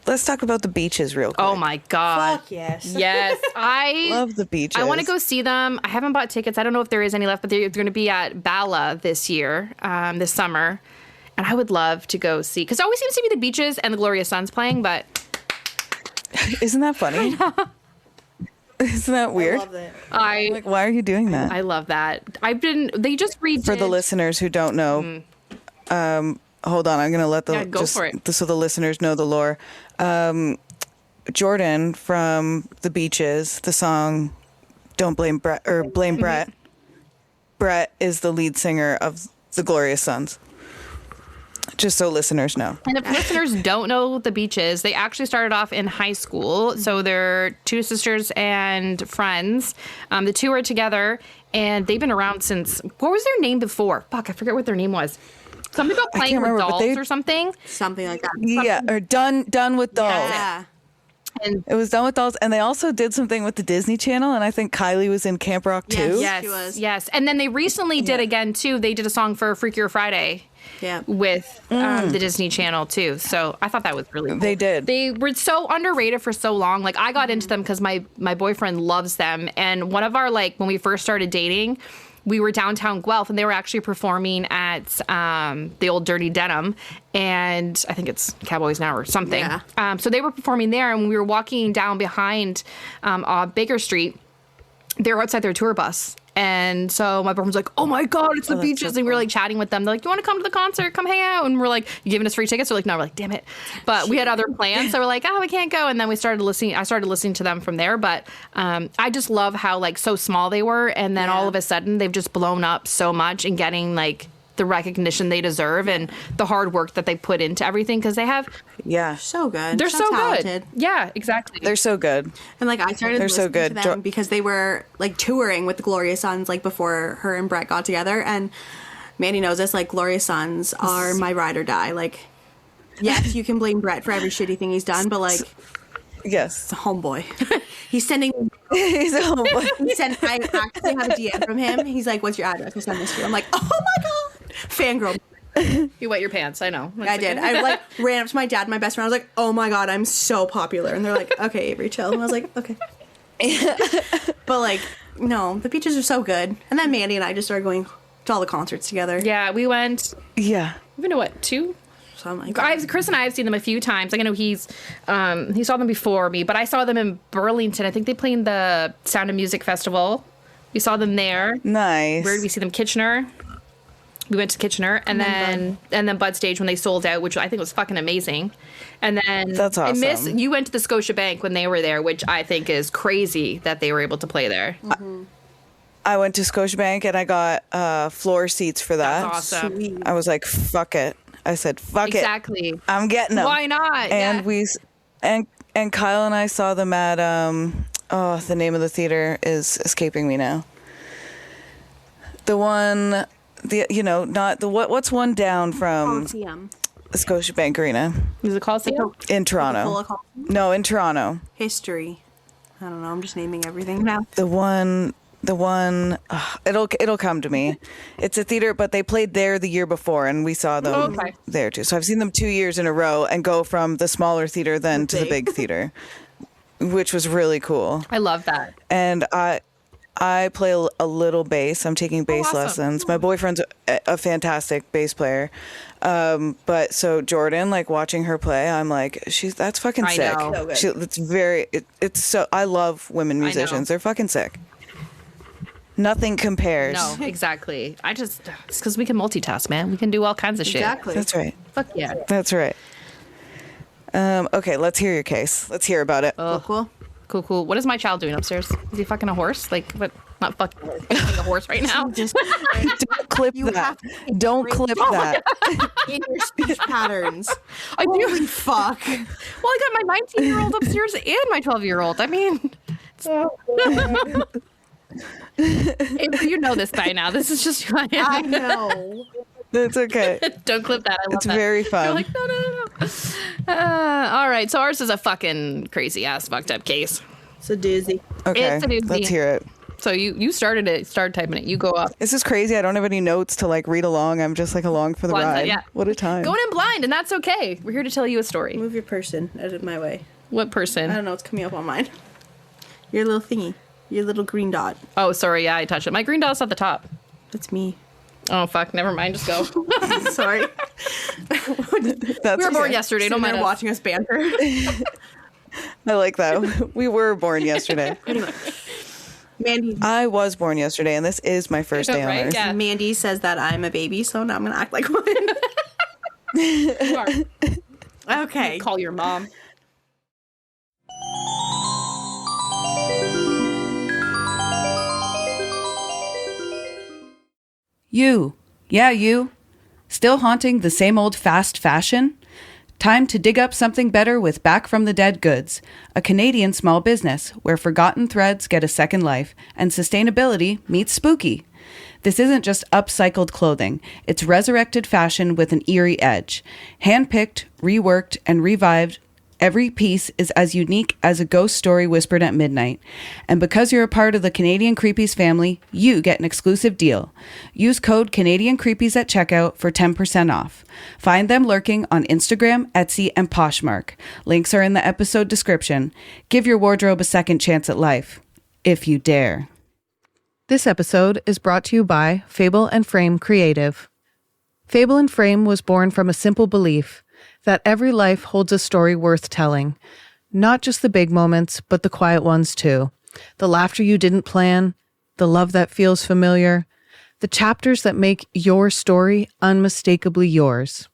let's talk about the beaches real quick. Oh my god. Fuck yes. Yes, I Love the beaches. I want to go see them. I haven't bought tickets. I don't know if there is any left, but they're going to be at Bala this year, this summer. And I would love to go see, because it always seems to be the beaches and the Glorious Sun's playing, but Isn't that funny? Isn't that weird? I love it. Like, why are you doing that? I love that. They just redid. For the listeners who don't know, hold on. I'm going to let go for it. so the listeners know the lore. Jordan from The Beaches, the song Don't Blame Brett or Blame Brett. Brett is the lead singer of the Glorious Sons. Just so listeners know. And if listeners don't know The Beaches, they actually started off in high school. So they're two sisters and friends. The two are together, and they've been around since... What was their name before? Fuck, I forget what their name was. Something about playing with dolls or something. Something like that. Yeah, or Done with Dolls. Yeah. And it was Done with Dolls, and they also did something with the Disney Channel, and I think Kylie was in Camp Rock too. Yes, she was. Yes. And then they recently did again too. They did a song for Freakier Friday. Yeah. With the Disney Channel too. So I thought that was really cool. They did. They were so underrated for so long. Like I got into them because my boyfriend loves them. And one of our, like, when we first started dating, we were downtown Guelph and they were actually performing at the old Dirty Denim. And I think it's Cowboys Now or something. Yeah. So they were performing there, and we were walking down behind Baker Street. They were outside their tour bus. And so my boyfriend was like, oh my God, it's the Beaches. So and we were like chatting with them. They're like, you want to come to the concert? Come hang out. And we're like, you giving us free tickets? We're like, no, we're like, damn it. But we had other plans. So we're like, oh, we can't go. And then I started listening to them from there. But I just love how like so small they were. And then all of a sudden they've just blown up so much and getting like the recognition they deserve and the hard work that they put into everything, because they have so good. They're so talented. Good. Yeah, exactly. They're so good. And like I started listening to them because they were like touring with the Glorious Sons like before her and Brett got together. And Mandy knows this, like Glorious Sons are my ride or die. Like, yes, you can blame Brett for every shitty thing he's done, but like, yes, it's a homeboy. He's sending. He's a homeboy. I actually have a DM from him. He's like, "What's your address? I'll send this to you." I'm like, "Oh my God." Fangirl. You wet your pants. I know. I did. I like ran up to my dad and my best friend. I was like, oh my God, I'm so popular. And they're like, okay, Avery, chill. And I was like, okay. But like, no, the Beaches are so good. And then Mandy and I just started going to all the concerts together. Yeah, we went. Yeah. We've been to what, 2? Something like that. Chris and I have seen them a few times. Like I know he saw them before me, but I saw them in Burlington. I think they played in the Sound of Music Festival. We saw them there. Nice. Where did we see them? Kitchener. We went to Kitchener, and then Bud Stage when they sold out, which I think was fucking amazing. And then that's awesome. You went to the Scotiabank when they were there, which I think is crazy that they were able to play there. Mm-hmm. I went to Scotiabank and I got floor seats for that. That's awesome. Sweet. I was like, fuck it. I said, fuck it. Exactly. I'm getting them. Why not? And and Kyle and I saw them at the name of the theater is escaping me now. The one. Not the what's one down from Coliseum. The Scotiabank Arena. Is it Coliseum? In Toronto. No, in Toronto. History. I don't know. I'm just naming everything now. The one. It'll come to me. It's a theater, but they played there the year before, and we saw them there too. So I've seen them 2 years in a row, and go from the smaller theater then to the big theater, which was really cool. I love that. And I play a little bass. I'm taking bass lessons. My boyfriend's a fantastic bass player. But so Jordan, like watching her play, I'm like, that's fucking sick. Know. It's so, I love women musicians. They're fucking sick. Nothing compares. No, exactly. It's because we can multitask, man. We can do all kinds of shit. Exactly. That's right. Fuck yeah. That's right. Okay, let's hear your case. Let's hear about it. Cool. Cool. What is my child doing upstairs? Is he fucking a horse? Like, what? Not fucking a horse right now. Don't clip that. Don't clip that. In your speech patterns. I do. Holy fuck. Well, I got my 19-year-old upstairs and my 12-year-old. I mean, Avery, you know this by now. This is just who I am. I know. That's okay. Don't clip that. I love it's that. very fun. You're like, no. All right. So ours is a fucking crazy ass fucked up case. It's a doozy. Okay. It's a doozy. Let's hear it. So you started typing it. You go up. This is crazy. I don't have any notes to like read along. I'm just like along for the ride. Yeah. What a time. Going in blind, and that's okay. We're here to tell you a story. Move your person out of my way. What person? I don't know. It's coming up on mine. Your little thingy. Your little green dot. Oh, sorry. Yeah, I touched it. My green dot's at the top. That's me. Oh, fuck. Never mind. Just go. Sorry. That's we were born yesterday. Don't mind us. Watching us banter. I like that. We were born yesterday. Anyway. Mandy. I was born yesterday, and this is my first day on Right? Earth. Yeah. Mandy says that I'm a baby, so now I'm going to act like one. You are. Okay. Call your mom. You. Yeah, you. Still haunting the same old fast fashion? Time to dig up something better with Back from the Dead Goods, a Canadian small business where forgotten threads get a second life and sustainability meets spooky. This isn't just upcycled clothing, it's resurrected fashion with an eerie edge. Handpicked, reworked, and revived, every piece is as unique as a ghost story whispered at midnight. And because you're a part of the Canadian Creepies family, you get an exclusive deal. Use code Canadian Creepies at checkout for 10% off. Find them lurking on Instagram, Etsy, and Poshmark. Links are in the episode description. Give your wardrobe a second chance at life, if you dare. This episode is brought to you by Fable and Frame Creative. Fable and Frame was born from a simple belief that every life holds a story worth telling. Not just the big moments, but the quiet ones too. The laughter you didn't plan, the love that feels familiar, the chapters that make your story unmistakably yours.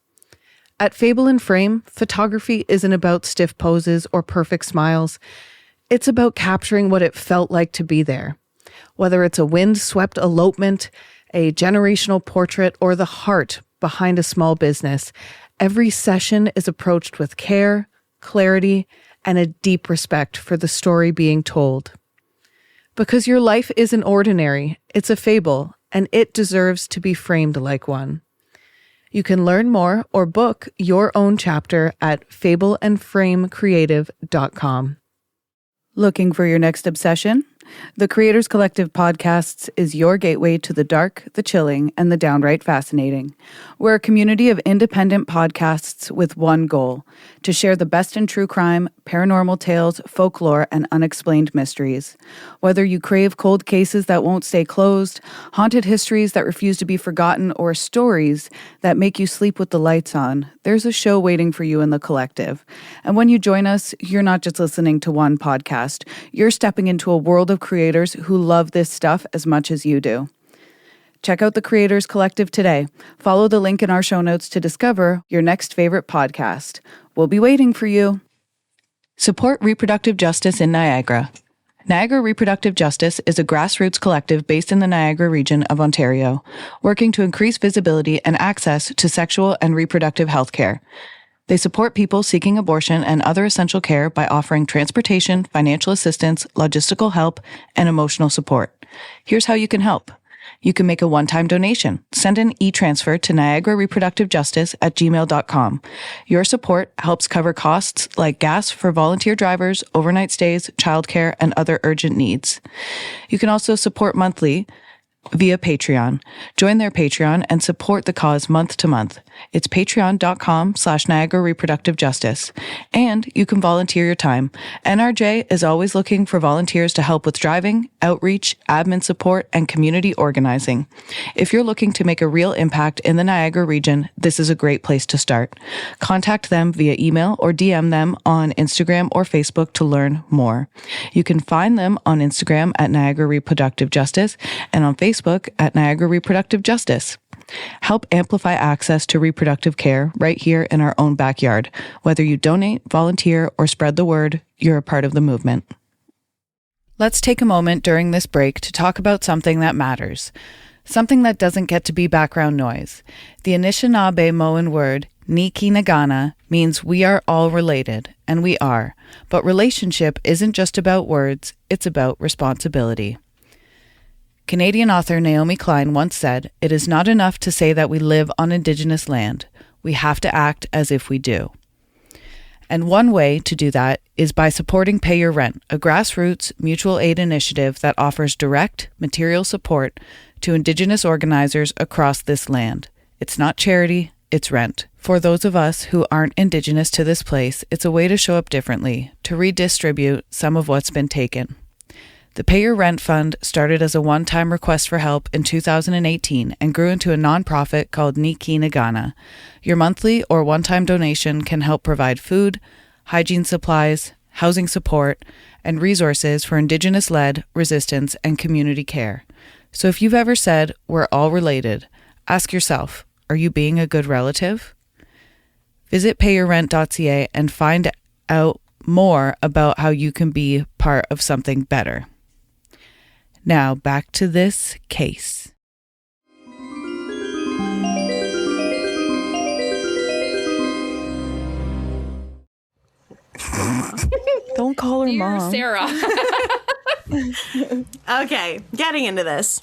At Fable and Frame, photography isn't about stiff poses or perfect smiles. It's about capturing what it felt like to be there. Whether it's a wind-swept elopement, a generational portrait, or the heart behind a small business, every session is approached with care, clarity, and a deep respect for the story being told. Because your life isn't ordinary, it's a fable, and it deserves to be framed like one. You can learn more or book your own chapter at fableandframecreative.com. Looking for your next obsession? The Creators Collective Podcasts is your gateway to the dark, the chilling, and the downright fascinating. We're a community of independent podcasts with one goal: to share the best in true crime, paranormal tales, folklore, and unexplained mysteries. Whether you crave cold cases that won't stay closed, haunted histories that refuse to be forgotten, or stories that make you sleep with the lights on, there's a show waiting for you in the collective. And when you join us, you're not just listening to one podcast. You're stepping into a world of creators who love this stuff as much as you do. Check out the Creators Collective today. Follow the link in our show notes to discover your next favorite podcast. We'll be waiting for you. Support reproductive justice in Niagara. Niagara Reproductive Justice is a grassroots collective based in the Niagara region of Ontario, working to increase visibility and access to sexual and reproductive health care. They support people seeking abortion and other essential care by offering transportation, financial assistance, logistical help, and emotional support. Here's how you can help. You can make a one-time donation. Send an e-transfer to niagarareproductivejustice@gmail.com. Your support helps cover costs like gas for volunteer drivers, overnight stays, childcare, and other urgent needs. You can also support monthly via Patreon. Join their Patreon and support the cause month to month. It's patreon.com/Niagara Reproductive Justice. And you can volunteer your time. NRJ is always looking for volunteers to help with driving, outreach, admin support, and community organizing. If you're looking to make a real impact in the Niagara region, this is a great place to start. Contact them via email or DM them on Instagram or Facebook to learn more. You can find them on Instagram at Niagara Reproductive Justice and on Facebook at Niagara Reproductive Justice. Help amplify access to reproductive care right here in our own backyard. Whether you donate, volunteer, or spread the word, you're a part of the movement. Let's take a moment during this break to talk about something that matters. Something that doesn't get to be background noise. The Anishinaabe word, Nikinagana, means we are all related, and we are. But relationship isn't just about words, it's about responsibility. Canadian author Naomi Klein once said, "It is not enough to say that we live on Indigenous land. We have to act as if we do." And one way to do that is by supporting Pay Your Rent, a grassroots mutual aid initiative that offers direct material support to Indigenous organizers across this land. It's not charity, it's rent. For those of us who aren't Indigenous to this place, it's a way to show up differently, to redistribute some of what's been taken. The Pay Your Rent Fund started as a one-time request for help in 2018 and grew into a nonprofit called Nikinagana. Your monthly or one-time donation can help provide food, hygiene supplies, housing support, and resources for Indigenous-led resistance and community care. So if you've ever said, "We're all related," ask yourself, are you being a good relative? Visit payyourrent.ca and find out more about how you can be part of something better. Now, back to this case. Don't call her Dear mom. Sarah. Okay, getting into this.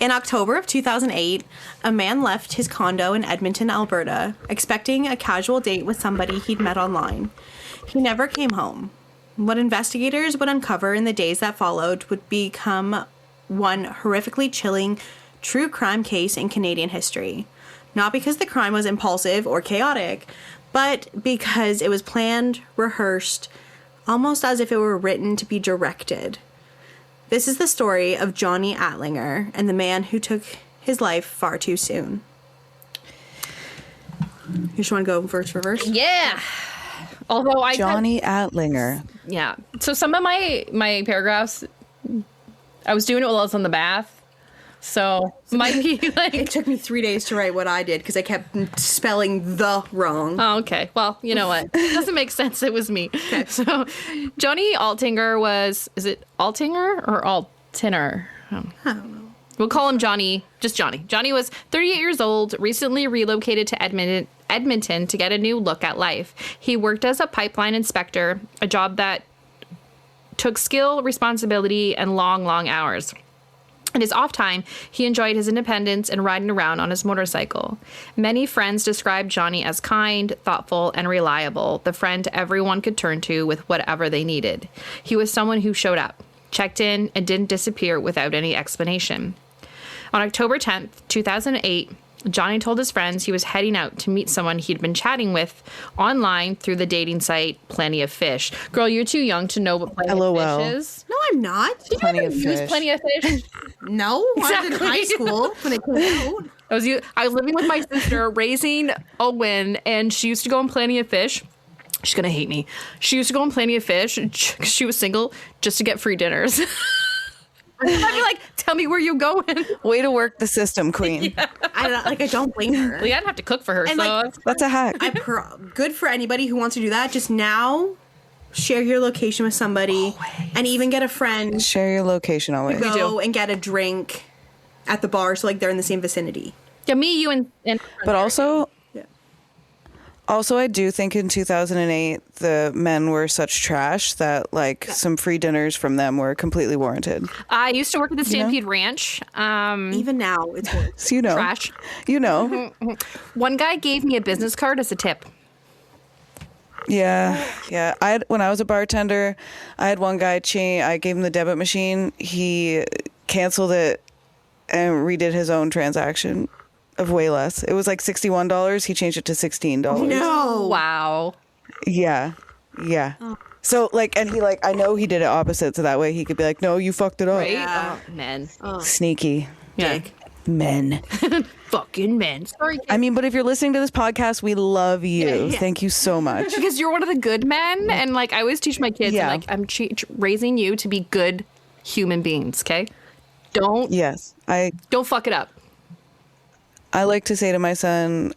In October of 2008, a man left his condo in Edmonton, Alberta, expecting a casual date with somebody he'd met online. He never came home. What investigators would uncover in the days that followed would become one horrifically chilling true crime case in Canadian history. Not because the crime was impulsive or chaotic, but because it was planned, rehearsed, almost as if it were written to be directed. This is the story of Johnny Attlinger and the man who took his life far too soon. You just want to go verse for verse? Yeah. Although Johnny Attlinger. Yeah. So some of my paragraphs, I was doing it while I was in the bath. So might be like... It took me 3 days to write what I did because I kept spelling the wrong. Oh, okay. Well, you know what? It doesn't make sense. It was me. Okay. So Johnny Altinger was... Is it Altinger or Altiner? I don't know. We'll call him Johnny. Just Johnny. Johnny was 38 years old, recently relocated to Edmonton to get a new look at life. He worked as a pipeline inspector, a job that took skill, responsibility, and long, long hours. In his off time, he enjoyed his independence and riding around on his motorcycle. Many friends described Johnny as kind, thoughtful, and reliable, the friend everyone could turn to with whatever they needed. He was someone who showed up, checked in, and didn't disappear without any explanation. On October 10th, 2008, Johnny told his friends he was heading out to meet someone he'd been chatting with online through the dating site Plenty of Fish. Girl, you're too young to know what Plenty LOL. of Fish is. No, I'm not. Did you ever use Plenty of Fish? No, I was in high school when it came out. I was living with my sister, raising Owen, and she used to go on Plenty of Fish. She's going to hate me. She used to go on Plenty of Fish. She was single just to get free dinners. I'd be like, tell me where you going. Way to work the system, queen. Yeah. I don't blame her. Well, I'd have to cook for her. And, so like, That's a hack. Good for anybody who wants to do that. Just now, share your location with somebody, and even get a friend. Share your location always. Go and get a drink at the bar, so like they're in the same vicinity. Yeah, me, you, and But also, Yeah. I do think in 2008 the men were such trash that some free dinners from them were completely warranted. I used to work at the Stampede Ranch. Even now, it's worse. So you know, Trash. You know, One guy gave me a business card as a tip. yeah. When I was a bartender, I had one guy. I gave him the debit machine. He canceled it and redid his own transaction of way less. It was like $61. He changed it to $16. No. Wow. Yeah. So and he I know he did it opposite, so that way he could be like, no, you fucked it up. Right? Yeah. Oh, men. Sneaky. Yeah. Men. Fucking men. Sorry. I mean, but if you're listening to this podcast, we love you. Yeah. Thank you so much. Because you're one of the good men, and I always teach my kids, Yeah. I'm raising you to be good human beings, okay? Don't fuck it up. I like to say to my son,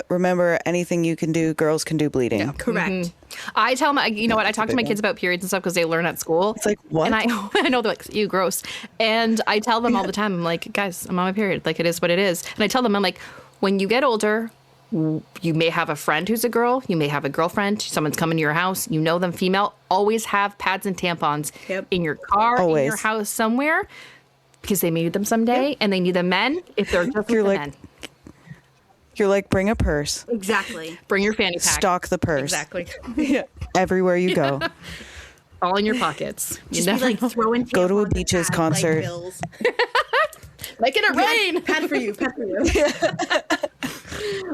remember, anything you can do, girls can do bleeding. Yeah. Correct. Mm-hmm. I tell them, you know what? I talk to my kids about periods and stuff because they learn at school. It's like, what? And I know they're like, ew, gross. And I tell them all the time, I'm like, guys, I'm on my period. It is what it is. And I tell them, I'm like, when you get older, you may have a friend who's a girl. You may have a girlfriend. Someone's coming to your house. You know them female. Always have pads and tampons in your car, in your house, somewhere. Because they may need them someday, and they need the men if they're just the men. You're like, bring a purse. Exactly. Bring your fanny pack. Stock the purse. Exactly. Everywhere you go. All in your pockets. You Just never be throwing. Go to a Beaches concert. Making it rain. Pad for you.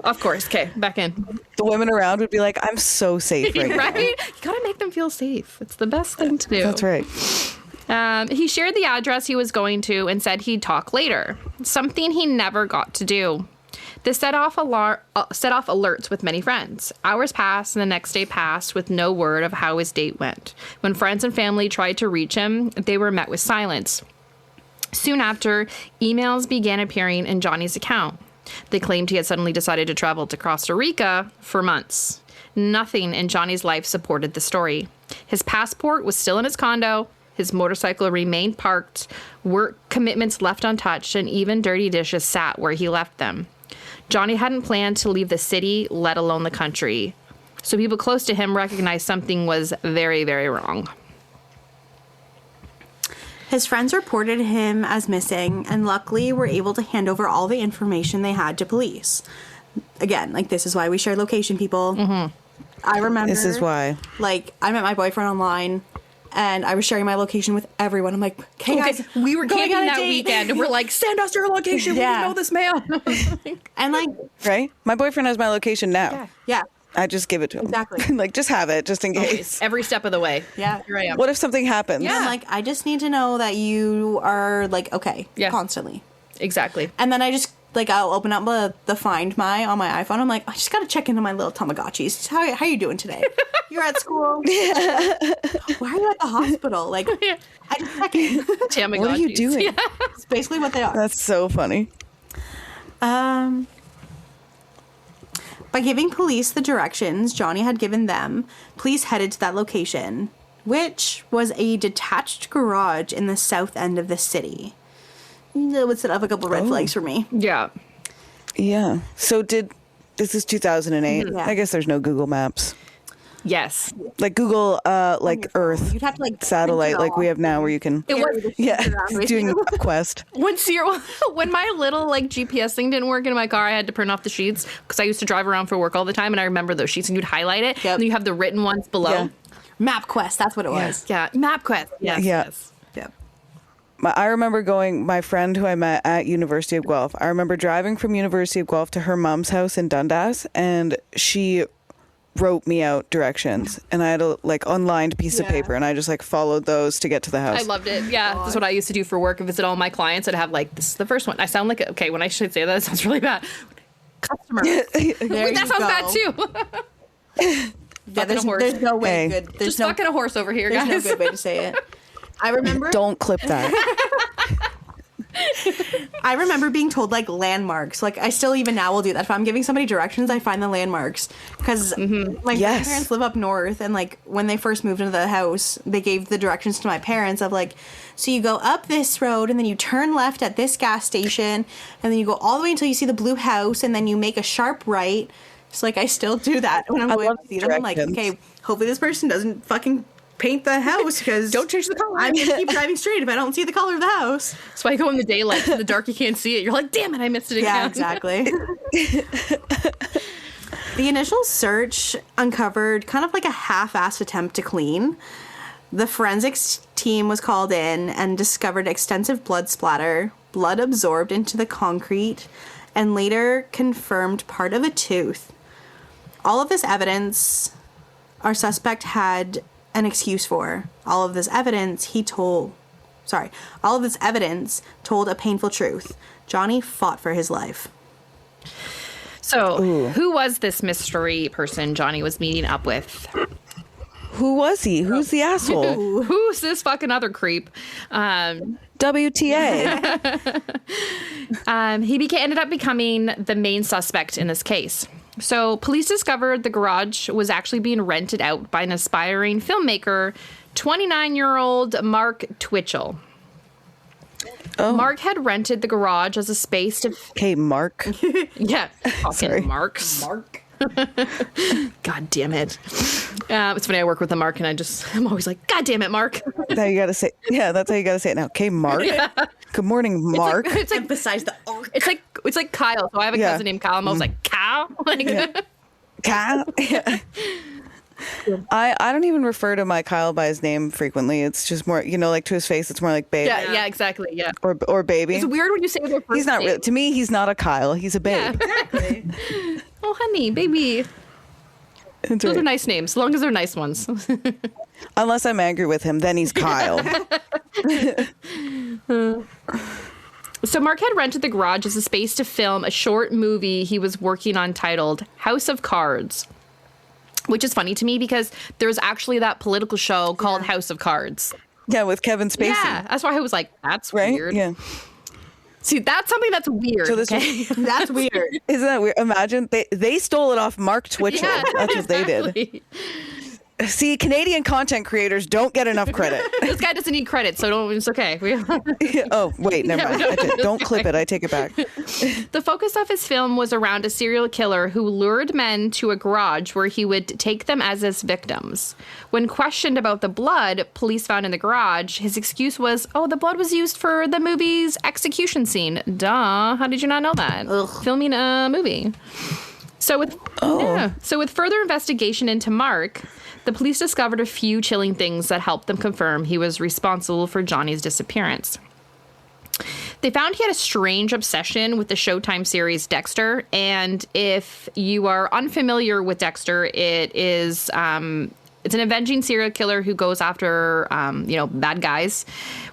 Of course. Okay, back in. The women around would be like, I'm so safe right now. Right? You gotta make them feel safe. It's the best thing to do. That's right. He shared the address he was going to and said he'd talk later. Something he never got to do. This set off alerts with many friends. Hours passed and the next day passed with no word of how his date went. When friends and family tried to reach him, they were met with silence. Soon after, emails began appearing in Johnny's account. They claimed he had suddenly decided to travel to Costa Rica for months. Nothing in Johnny's life supported the story. His passport was still in his condo. His motorcycle remained parked. Work commitments left untouched, and even dirty dishes sat where he left them. Johnny hadn't planned to leave the city, let alone the country. So people close to him recognized something was very, very wrong. His friends reported him as missing and luckily were able to hand over all the information they had to police. Again, like, this is why we share location, people. Mm-hmm. I remember. This is why. Like, I met my boyfriend online and I was sharing my location with everyone. I'm like, hey guys, we were going camping on a that date. weekend and we're like, send us your location. Yeah. We know this man. And like, Right? My boyfriend has my location now. yeah. I just give it to him. Exactly. Like, just have it, just in case. Every step of the way. Yeah. Here I am. What if something happens? And I'm like, I just need to know that you are like, okay, Yeah. constantly. Exactly. And then I just, like, I'll open up the Find My on my iPhone. I'm like, I just got to check into my little Tamagotchis. How you doing today? You're at school? Why are you at the hospital? Like, I just check in. Tamagotchis. What are you doing? Yeah. It's basically what they are. That's so funny. By giving police the directions Johnny had given them, police headed to that location, which was a detached garage in the south end of the city. That would set up a couple red flags for me. Yeah. Yeah. So this is 2008. Yeah. I guess there's no Google Maps. Yes. Like Google, like Earth, You'd have to, like, satellite, print it like we off. have now where you can. It was Doing a quest. when my little like GPS thing didn't work in my car, I had to print off the sheets because I used to drive around for work all the time, and I remember those sheets, and you'd highlight it, Yep. and you have the written ones below. Yeah. MapQuest, that's what it was. Yeah, MapQuest. Yes, Yeah. yes. Yep. I remember my friend who I met at University of Guelph, I remember driving from University of Guelph to her mom's house in Dundas, and she wrote me out directions, and I had a like unlined piece of paper, and I just like followed those to get to the house. I loved it. Yeah, that's what I used to do for work. Visit all my clients. I'd have like, this is the first one. I sound like, okay, when I should say that, it sounds really bad. Customer. There That sounds bad too. Yeah, there's no way good. There's Just fucking a horse over here, there's guys. no good way to say it. I remember. Don't clip that. I remember being told like landmarks. Like I still even now will do that. If I'm giving somebody directions, I find the landmarks because my Yes. parents live up north, and like when they first moved into the house, they gave the directions to my parents of like, so you go up this road and then you turn left at this gas station, and then you go all the way until you see the blue house, and then you make a sharp right. So like I still do that when I'm going love to see them. I'm like, directions. okay, hopefully this person doesn't fucking paint the house because Don't change the color. I'm gonna keep driving straight if I don't see the color of the house. That's why I go in the daylight. In the dark, you can't see it. You're like, damn it, I missed it again. Yeah, exactly. The initial search uncovered kind of like a half-assed attempt to clean. The forensics team was called in and discovered extensive blood splatter, blood absorbed into the concrete, and later confirmed part of a tooth. All of this evidence our suspect had an excuse for. All of this evidence told a painful truth. Johnny fought for his life. So, who was this mystery person Johnny was meeting up with? Who was he? Who's the asshole? Who's this fucking other creep? WTA. He ended up becoming the main suspect in this case. So police discovered the garage was actually being rented out by an aspiring filmmaker, 29-year-old Mark Twitchell. Oh. Mark had rented the garage as a space to... Okay, Mark. Yeah. Sorry. Fucking Marks. Mark. God damn it. It's funny, I work with a Mark, and I'm always like, God damn it, Mark. That's how you gotta say. Yeah, that's how you gotta say it now. Okay, Mark. Yeah. Good morning, Mark. It's like Emphasize the arc. It's like Kyle. So I have a cousin named Kyle. I'm always like, Kyle? Like, Kyle. Yeah. I don't even refer to my Kyle by his name frequently. It's just more, like to his face, it's more like babe. yeah, exactly. Yeah. Or baby. It's weird when you say their first He's not name. real. To me, he's not a Kyle. He's a babe. Yeah. Exactly. Oh, honey, baby. That's Those right. are nice names, as long as they're nice ones. Unless I'm angry with him, then he's Kyle. So Mark had rented the garage as a space to film a short movie he was working on titled House of Cards, which is funny to me because there's actually that political show called House of Cards. Yeah, with Kevin Spacey. Yeah, that's why I was like, that's Right? weird. Yeah. See, that's something that's weird. So this That's weird. isn't that weird? Imagine they stole it off Mark Twitchell. Yeah, That's what they did. See, Canadian content creators don't get enough credit. This guy doesn't need credit, so don't. It's okay. Oh, wait, never mind. Don't clip it. I take it back. The focus of his film was around a serial killer who lured men to a garage where he would take them as his victims. When questioned about the blood police found in the garage, his excuse was, "Oh, the blood was used for the movie's execution scene." Duh. How did you not know that? Filming a movie. So with further investigation into Mark, the police discovered a few chilling things that helped them confirm he was responsible for Johnny's disappearance. They found he had a strange obsession with the Showtime series Dexter, and if you are unfamiliar with Dexter, it is it's an avenging serial killer who goes after bad guys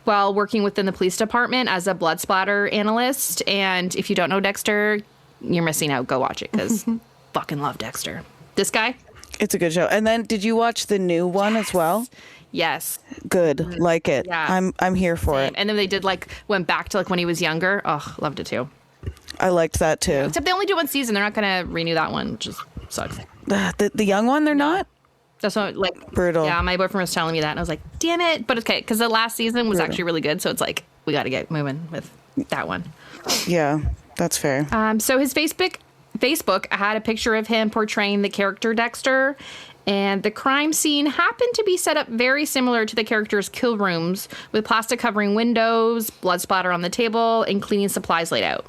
while working within the police department as a blood splatter analyst. And if you don't know Dexter, you're missing out. Go watch it because fucking love Dexter. This guy. It's a good show. And then, did you watch the new one as well? Yes. Good. Like it. Yeah. I'm here for it. And then they did went back to when he was younger. Oh, loved it too. I liked that too. Except they only do one season. They're not going to renew that one, which just sucks. The young one, they're not? That's what, brutal. Yeah, my boyfriend was telling me that, and I was like, damn it. But okay, because the last season was actually really good, so it's we got to get moving with that one. Yeah, that's fair. So his Facebook had a picture of him portraying the character Dexter, and the crime scene happened to be set up very similar to the character's kill rooms, with plastic covering windows, blood splatter on the table, and cleaning supplies laid out.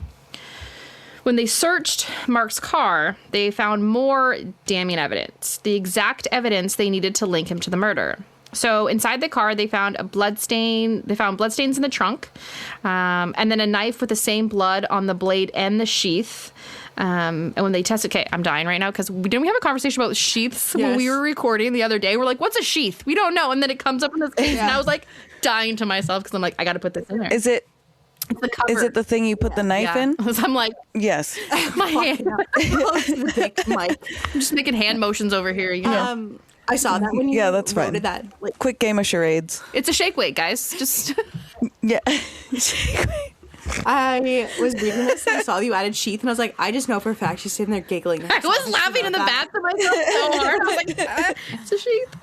When they searched Mark's car, they found more damning evidence, the exact evidence they needed to link him to the murder. So inside the car, they found bloodstains in the trunk, and then a knife with the same blood on the blade and the sheath. And when they tested, okay, I'm dying right now because didn't we have a conversation about sheaths when we were recording the other day? We're like, what's a sheath? We don't know. And then it comes up in this case, and I was dying to myself because I'm like, I got to put this in there. Is it? It's the cover. Is it the thing you put the knife in? So I'm like, yes. My hand. Mike. I'm just making hand motions over here. You know. I saw that when you that's fine. that. Quick game of charades. It's a shake weight, guys. Just yeah. I was reading this and I saw you added sheath, and I was like, I just know for a fact she's sitting there giggling. I was laughing in the bathroom myself so hard. I was like, it's a sheath.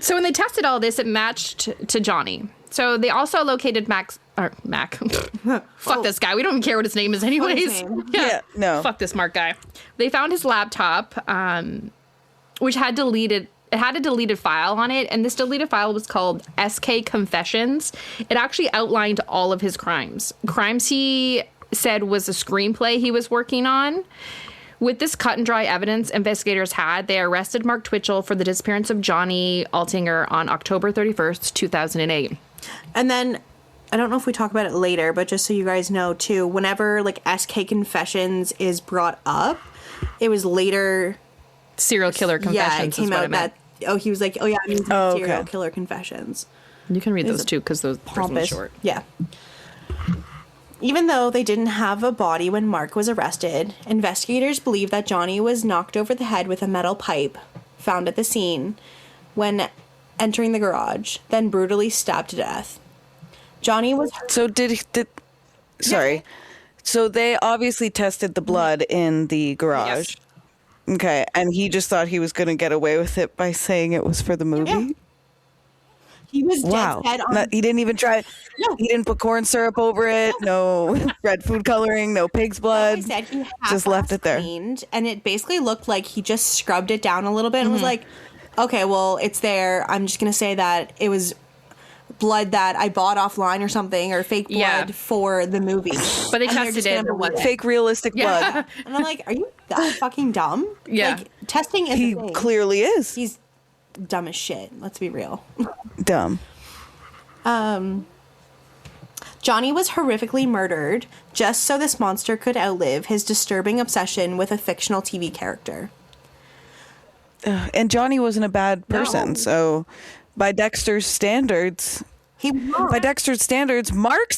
So when they tested all this, it matched to Johnny. So they also located Mac. Fuck this guy. We don't even care what his name is anyways. Yeah, no. Fuck this Mark guy. They found his laptop, which had a deleted file on it, and this deleted file was called SK Confessions. It actually outlined all of his crimes. Crimes he said was a screenplay he was working on. With this cut and dry evidence they arrested Mark Twitchell for the disappearance of Johnny Altinger on October 31st, 2008. And then, I don't know if we talk about it later, but just so you guys know too, whenever SK Confessions is brought up, it was later... Serial Killer Confessions. Yeah, it came out that, he was like, I mean, Serial Killer Confessions. You can read those too, because those are short. Yeah. Even though they didn't have a body when Mark was arrested, investigators believe that Johnny was knocked over the head with a metal pipe found at the scene when entering the garage, then brutally stabbed to death. Johnny was... Sorry. So they obviously tested the blood in the garage. Yes. Okay, and he just thought he was going to get away with it by saying it was for the movie? Yeah. He was wow. dead set on... He didn't even try... No. He didn't put corn syrup over it, no red food coloring, no pig's blood. Like I said, he just left it there. Cleaned, and it basically looked like he just scrubbed it down a little bit and was like, okay, well, it's there. I'm just going to say that it was blood that I bought offline or something, or fake blood for the movie. But they tested it. Fake realistic blood. And I'm like, are you that fucking dumb? Yeah. Testing is He a thing. clearly is. He's dumb as shit. Let's be real. Dumb. Johnny was horrifically murdered just so this monster could outlive his disturbing obsession with a fictional TV character. And Johnny wasn't a bad person, so by Dexter's standards... Mark's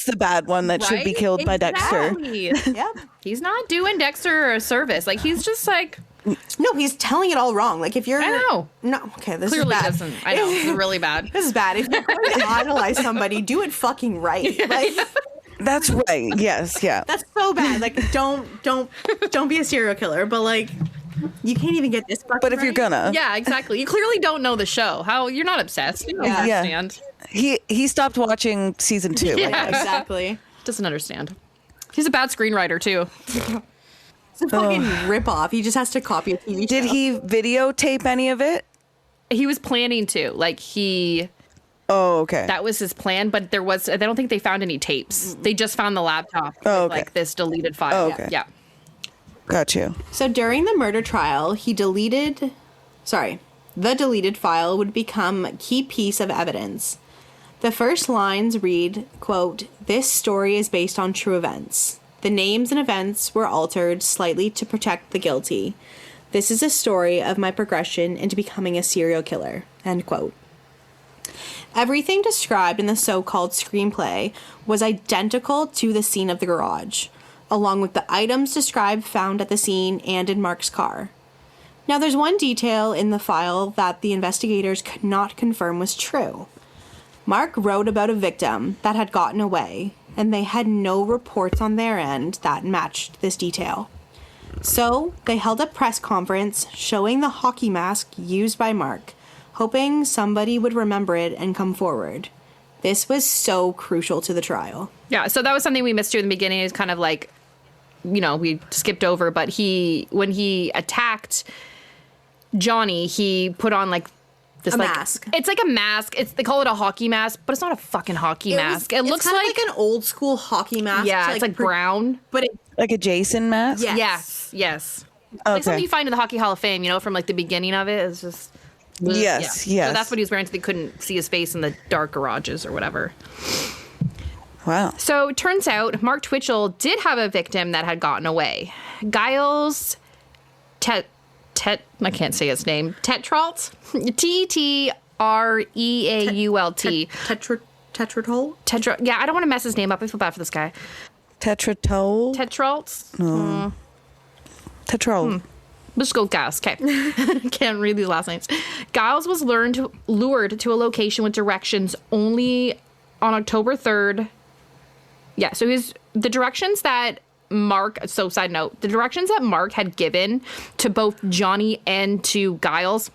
the bad one that should be killed by Dexter. Yep. He's not doing Dexter a service. He's just No, he's telling it all wrong. If you're... I know. No, okay, this Clearly is bad. doesn't. I know, it's really bad. This is bad. If you're going to idolize somebody, do it fucking right. That's right. Yes. Yeah. That's so bad. Like, don't be a serial killer. But like, you can't even get this. But if you're gonna, Yeah, exactly. You clearly don't know the show. How you're not obsessed. You don't understand. He stopped watching season 2. Yeah, exactly. Doesn't understand. He's a bad screenwriter too. It's a fucking ripoff. He just has to copy a TV show. Did he videotape any of it? He was planning to. Like he. Oh, okay. That was his plan, but I don't think they found any tapes. They just found the laptop with like this deleted file. Oh, okay. Yeah. Got you. So during the murder trial, the deleted file would become a key piece of evidence. The first lines read, quote, "This story is based on true events. The names and events were altered slightly to protect the guilty. This is a story of my progression into becoming a serial killer," end quote. Everything described in the so-called screenplay was identical to the scene of the garage, along with the items described found at the scene and in Mark's car. Now, there's one detail in the file that the investigators could not confirm was true. Mark wrote about a victim that had gotten away, and they had no reports on their end that matched this detail. So, they held a press conference showing the hockey mask used by Mark, hoping somebody would remember it and come forward. This was so crucial to the trial. Yeah, so that was something we missed too in the beginning. It's kind of like, we skipped over, but when he attacked Johnny, he put on like this mask. It's like a mask. They call it a hockey mask, but it's not a fucking hockey mask. It looks like an old school hockey mask. Yeah, it's like brown, but like a Jason mask. Yes. Okay. Like something you find in the Hockey Hall of Fame, from like the beginning of it. It's just. Yes. So that's what he was wearing, so they couldn't see his face in the dark garages or whatever. Wow. So it turns out Mark Twitchell did have a victim that had gotten away. Giles I can't say his name. Tetrault? Tetrault. Tetratol? Yeah, I don't want to mess his name up. I feel bad for this guy. Tetratol? Tetrault? No. Tetrol. Let's go Giles. Okay. Can't read these last names. Giles was lured to a location with directions only on October 3rd. Yeah, so the directions that Mark, so side note, the directions that Mark had given to both Johnny and to Giles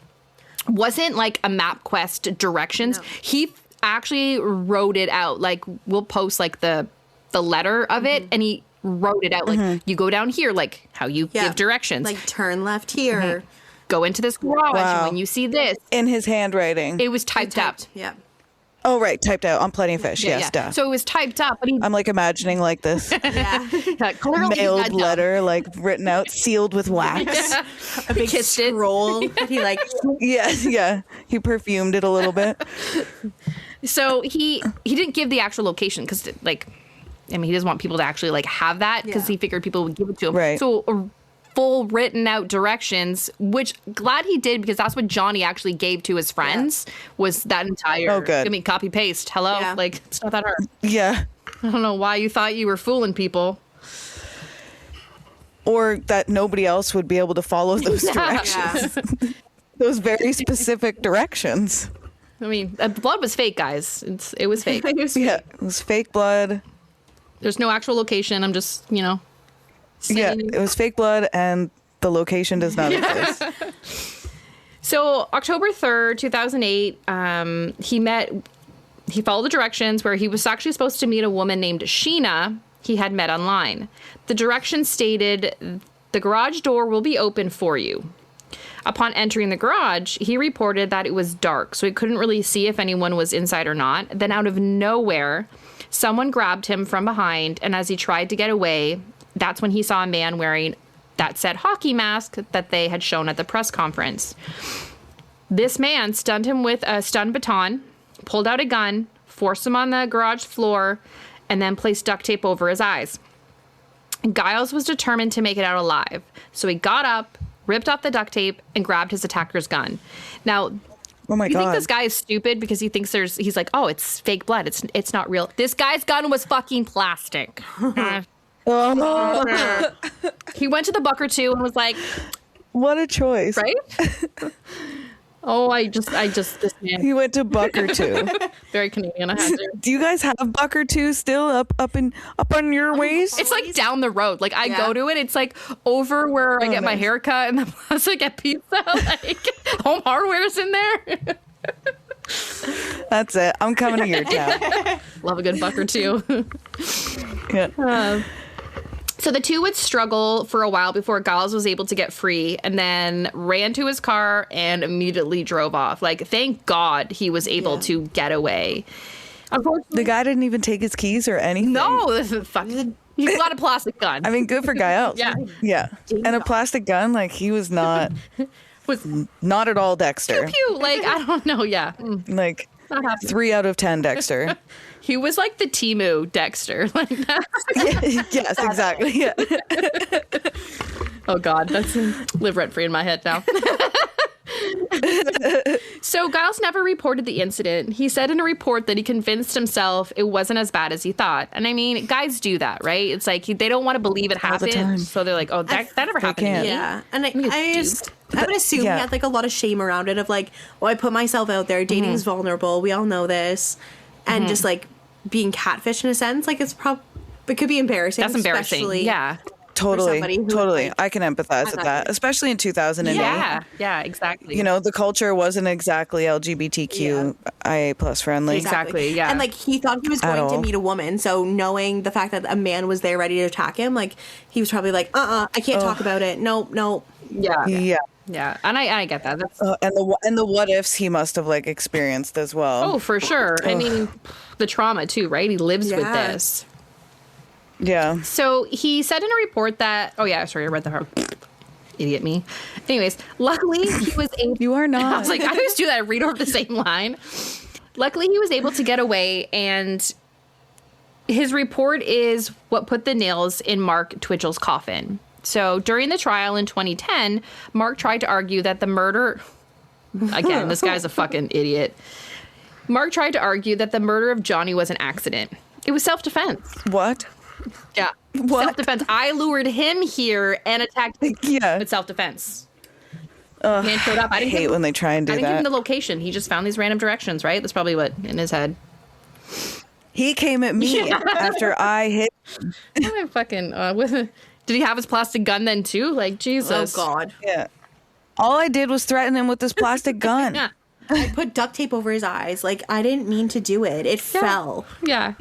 wasn't like a MapQuest directions. No. He actually wrote it out. Like, we'll post like the letter of it, and he wrote it out. Like, you go down here, like how you give directions. Like, turn left here. Go into this garage, and when you see this. In his handwriting. It was typed up. Yeah. Oh, right. Typed out on Plenty of Fish. Yes, duh. So it was typed up. But I'm like imagining like this mailed letter, like written out, sealed with wax. A big scroll. He like. Yeah. He perfumed it a little bit. So he didn't give the actual location because, like, he doesn't want people to actually like have that because he figured people would give it to him. Right. So full written out directions, which glad he did, because that's what Johnny actually gave to his friends was that entire. Oh, good. I mean, copy paste. Hello, like it's not that hard. Yeah. I don't know why you thought you were fooling people. Or that nobody else would be able to follow those directions. Yeah. Those very specific directions. I mean, the blood was fake, guys. It was fake. It was fake blood. There's no actual location. I'm just, Yeah, it was fake blood, and the location does not exist. So October 3rd, 2008, he followed the directions where he was actually supposed to meet a woman named Sheena he had met online. The directions stated, "The garage door will be open for you." Upon entering the garage, he reported that it was dark, so he couldn't really see if anyone was inside or not. Then out of nowhere, someone grabbed him from behind, and as he tried to get away, that's when he saw a man wearing that said hockey mask that they had shown at the press conference. This man stunned him with a stun baton, pulled out a gun, forced him on the garage floor, and then placed duct tape over his eyes. Giles was determined to make it out alive, so he got up, ripped off the duct tape, and grabbed his attacker's gun. Now, oh my God. You think this guy is stupid because he thinks he's like, oh, it's fake blood. It's not real. This guy's gun was fucking plastic. Oh. He went to the buck or two and was like, what a choice. Right? Oh, I just this man. He went to Buck or Two. Very Canadian. I had to. Do you guys have Buck or Two still up on your ways? It's like down the road. Like I go to it. It's like over where I get my hair cut, and then plus I get pizza. Like Home Hardware's in there. That's it. I'm coming to your town. Love a good Buck or Two. Yeah. So the two would struggle for a while before Giles was able to get free and then ran to his car and immediately drove off. Like, thank God he was able to get away. Unfortunately, The guy didn't even take his keys or anything. no, he's got a plastic gun. I mean, good for Giles. Yeah. Yeah. And a plastic gun, like, he was not not at all Dexter. Pew, like, I don't know. Yeah. Like, Not happening. 3 out of 10 Dexter. He was like the Timu Dexter. Like that. Yes, exactly. Yeah. Oh God, that's live rent free in my head now. So Giles never reported the incident. He said in a report that he convinced himself it wasn't as bad as he thought. And I mean, guys do that, right? It's like they don't want to believe it All the time. happened. So they're like, oh, that never happened to me. Yeah, and I would assume Yeah. he had like a lot of shame around it of like, oh, I put myself out there. Dating's vulnerable. We all know this, and just like being catfish in a sense, like it could be embarrassing. That's embarrassing. especially Yeah. Totally. somebody who, Totally. like, I can empathize with that, especially in 2008. Yeah, exactly. You know, the culture wasn't exactly LGBTQIA plus friendly. Exactly, yeah. And like he thought he was At going to all. meet a woman, so knowing the fact that a man was there ready to attack him, like he was probably like, I can't talk about it. No. Yeah. Yeah. Yeah. And I get that. That's And the what ifs he must have like experienced as well. oh, for sure. I mean, the trauma too, right? He lives with Yeah. this. Yeah. So he said in a report that, oh yeah, sorry, I read the part. Idiot me. Anyways, luckily he was able. You are not. I was like, I always do that. I read over the same line. Luckily he was able to get away, and his report is what put the nails in Mark Twitchell's coffin. So during the trial in 2010, Mark tried to argue that the murder. Again, this guy's a fucking idiot. Mark tried to argue that the murder of Johnny was an accident. It was self-defense. What? Yeah. What? Self-defense. I lured him here and attacked him. Yeah. It's self-defense. Man showed up. I didn't hate give him, when they try and do I didn't give him that. the location. He just found these random directions, right? That's probably what in his head. He came at me after I hit. I fucking did he have his plastic gun then too? Like Jesus. Oh God. Yeah. All I did was threaten him with this plastic gun. Yeah. I put duct tape over his eyes. Like I didn't mean to do it. It fell. Yeah.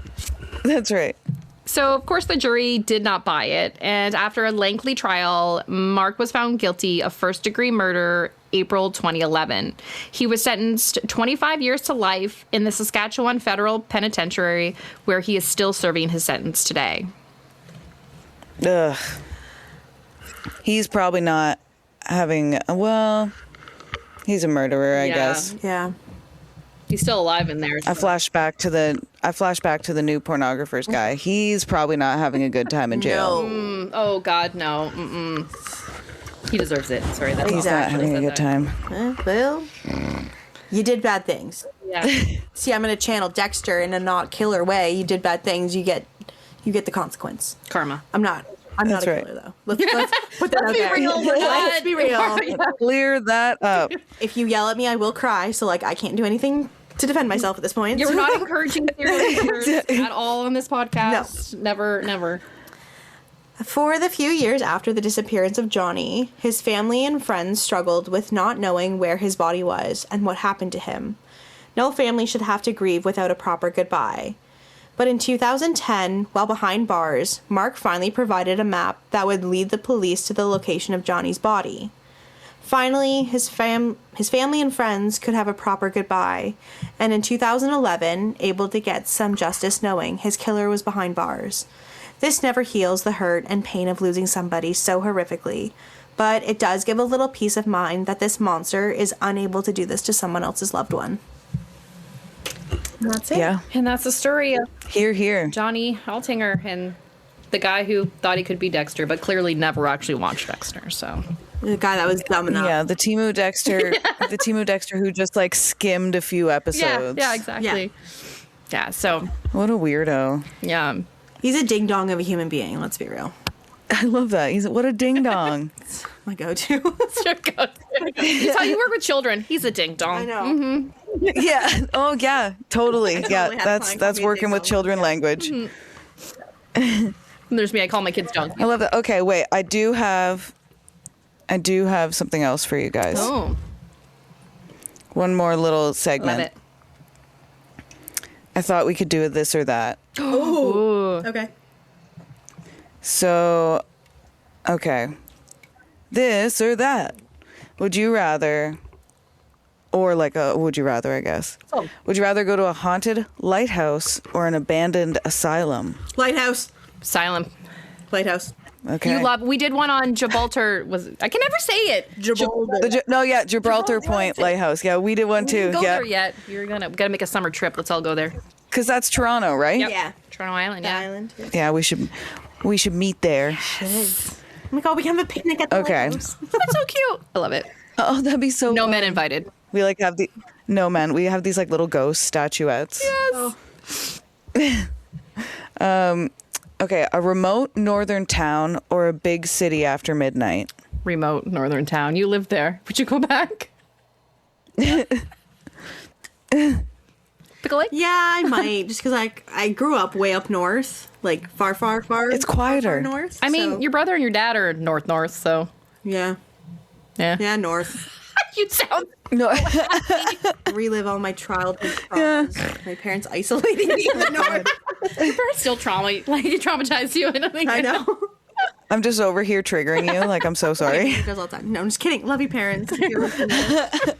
That's right. So, of course, the jury did not buy it. And after a lengthy trial, Mark was found guilty of first-degree murder April 2011. He was sentenced 25 years to life in the Saskatchewan Federal Penitentiary, where he is still serving his sentence today. Ugh. He's probably not having. Well, he's a murderer, I guess. Yeah. He's still alive in there. I flash back to the new pornographer's guy. He's probably not having a good time in jail. No. Oh, God, no. Mm-mm. He deserves it. Sorry. That's He's awful. not having a good time. Well, you did bad things. Yeah. See, I'm gonna channel Dexter in a not killer way. You did bad things. You get the consequence. Karma. I'm not That's a right. killer though. Let's put that out there. Let's be real. Clear that up. If you yell at me, I will cry. So like, I can't do anything to defend myself at this point. You're not encouraging serial killers at all on this podcast. No. Never. For the few years after the disappearance of Johnny, his family and friends struggled with not knowing where his body was and what happened to him. No family should have to grieve without a proper goodbye. But in 2010, while behind bars, Mark finally provided a map that would lead the police to the location of Johnny's body. Finally, his family and friends could have a proper goodbye, and in 2011, able to get some justice knowing his killer was behind bars. This never heals the hurt and pain of losing somebody so horrifically, but it does give a little peace of mind that this monster is unable to do this to someone else's loved one. And that's it. Yeah. And that's the story of Here. Johnny Altinger and the guy who thought he could be Dexter, but clearly never actually watched Dexter. So The guy that was dumb enough. Yeah, the Timu Dexter who just like skimmed a few episodes. yeah, exactly. Yeah. So What a weirdo. He's a ding-dong of a human being, let's be real. I love that. What a ding dong. my go-to. It's your go-to. It's how you work with children. He's a ding dong. I know. Mm-hmm. Yeah. Oh, yeah. Totally. Yeah. had a client That's call me a working ding with dong. children language. And there's me. I call my kids donkey. I love that. Okay, wait. I do have something else for you guys. Oh, One more little love segment. it. I thought we could do a this or that. Ooh. Okay. So, okay. This or that. Would you rather, or like a would you rather, I guess. Oh. Would you rather go to a haunted lighthouse or an abandoned asylum? Lighthouse. Silent. Lighthouse. Okay. You love. We did one on Gibraltar. I can never say it. Gibraltar Point Lighthouse. Yeah, we did one too. Go Yeah, there yet? You're gotta make a summer trip. Let's all go there. because that's Toronto, right? Yep. Yeah. Toronto Island. The Yeah. island. Yeah, we should meet there. Oh my god, we can have a picnic at the Okay. lighthouse. That's so cute. I love it. Oh, that'd be so. No fun. men invited. We like have we have these like little ghost statuettes. Yes. Okay, a remote northern town or a big city after midnight. Remote northern town. You lived there. Would you go back? Pickle Lake? Yeah, I might. Just because I grew up way up north. Like far. It's quieter. Far north. I mean, so- your brother and your dad are north, so Yeah. yeah. Yeah, north. You sound No, Relive all my childhood traumas. My parents isolating me in the north. your parents still traumatized you. I know. I'm just over here triggering you. Like I'm so sorry. It goes all the time. No, I'm just kidding. Love you, parents. If you're listening to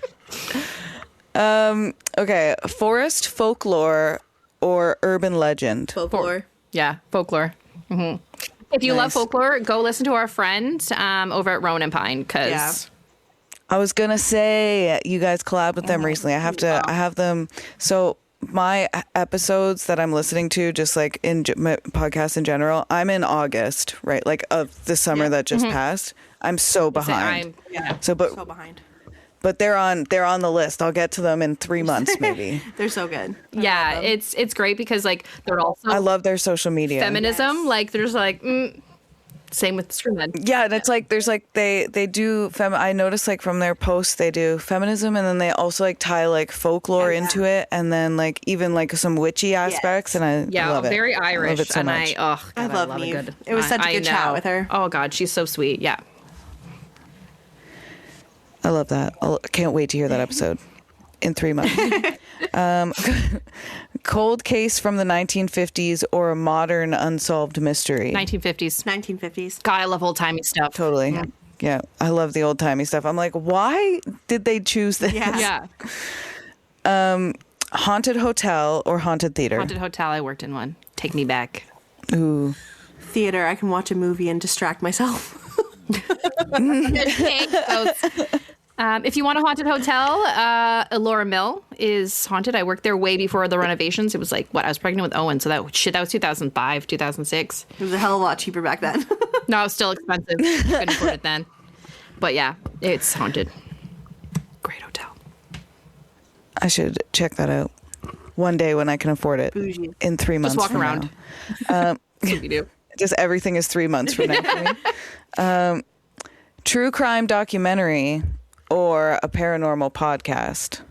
this. Okay, forest folklore or urban legend. Folklore. Yeah, folklore. If you love Nice. folklore, go listen to our friend over at Ronan Pine because Yeah. I was gonna say you guys collabed with them recently. I have them. So my episodes that I'm listening to, just like in my podcast in general, I'm in August, right? Like of the summer that just passed. I'm so behind. So So behind. but they're on the list. I'll get to them in 3 months maybe. They're so good. yeah, it's great because like they're also I love their social media. feminism. Yes. Like there's like same with Screamhead. Yeah, and it's like there's like they do I noticed like from their posts they do feminism, and then they also like tie like folklore into it, and then like even like some witchy aspects, and I Yeah, love it. very Irish, I love it so and much. I love Neve. It was such a good chat with her. Oh God, she's so sweet. Yeah. I love that. I can't wait to hear that episode in 3 months. Cold case from the 1950s or a modern unsolved mystery. 1950s. 1950s. God, I love old timey stuff. Totally. Yeah, I love the old timey stuff. I'm like, why did they choose this? Yeah. Yeah. Haunted hotel or haunted theater? Haunted hotel. I worked in one. Take me back. Ooh. Theater. I can watch a movie and distract myself. If you want a haunted hotel, Elora Mill is haunted. I worked there way before the renovations. It was like, what? I was pregnant with Owen, so that was 2005, 2006. It was a hell of a lot cheaper back then. No, it was still expensive. Couldn't afford it then. But yeah, it's haunted. Great hotel. I should check that out one day when I can afford it. Bougie. In 3 months. Just walk from around. now. That's what you do. Just everything is 3 months from now. For me. True crime documentary or a paranormal podcast.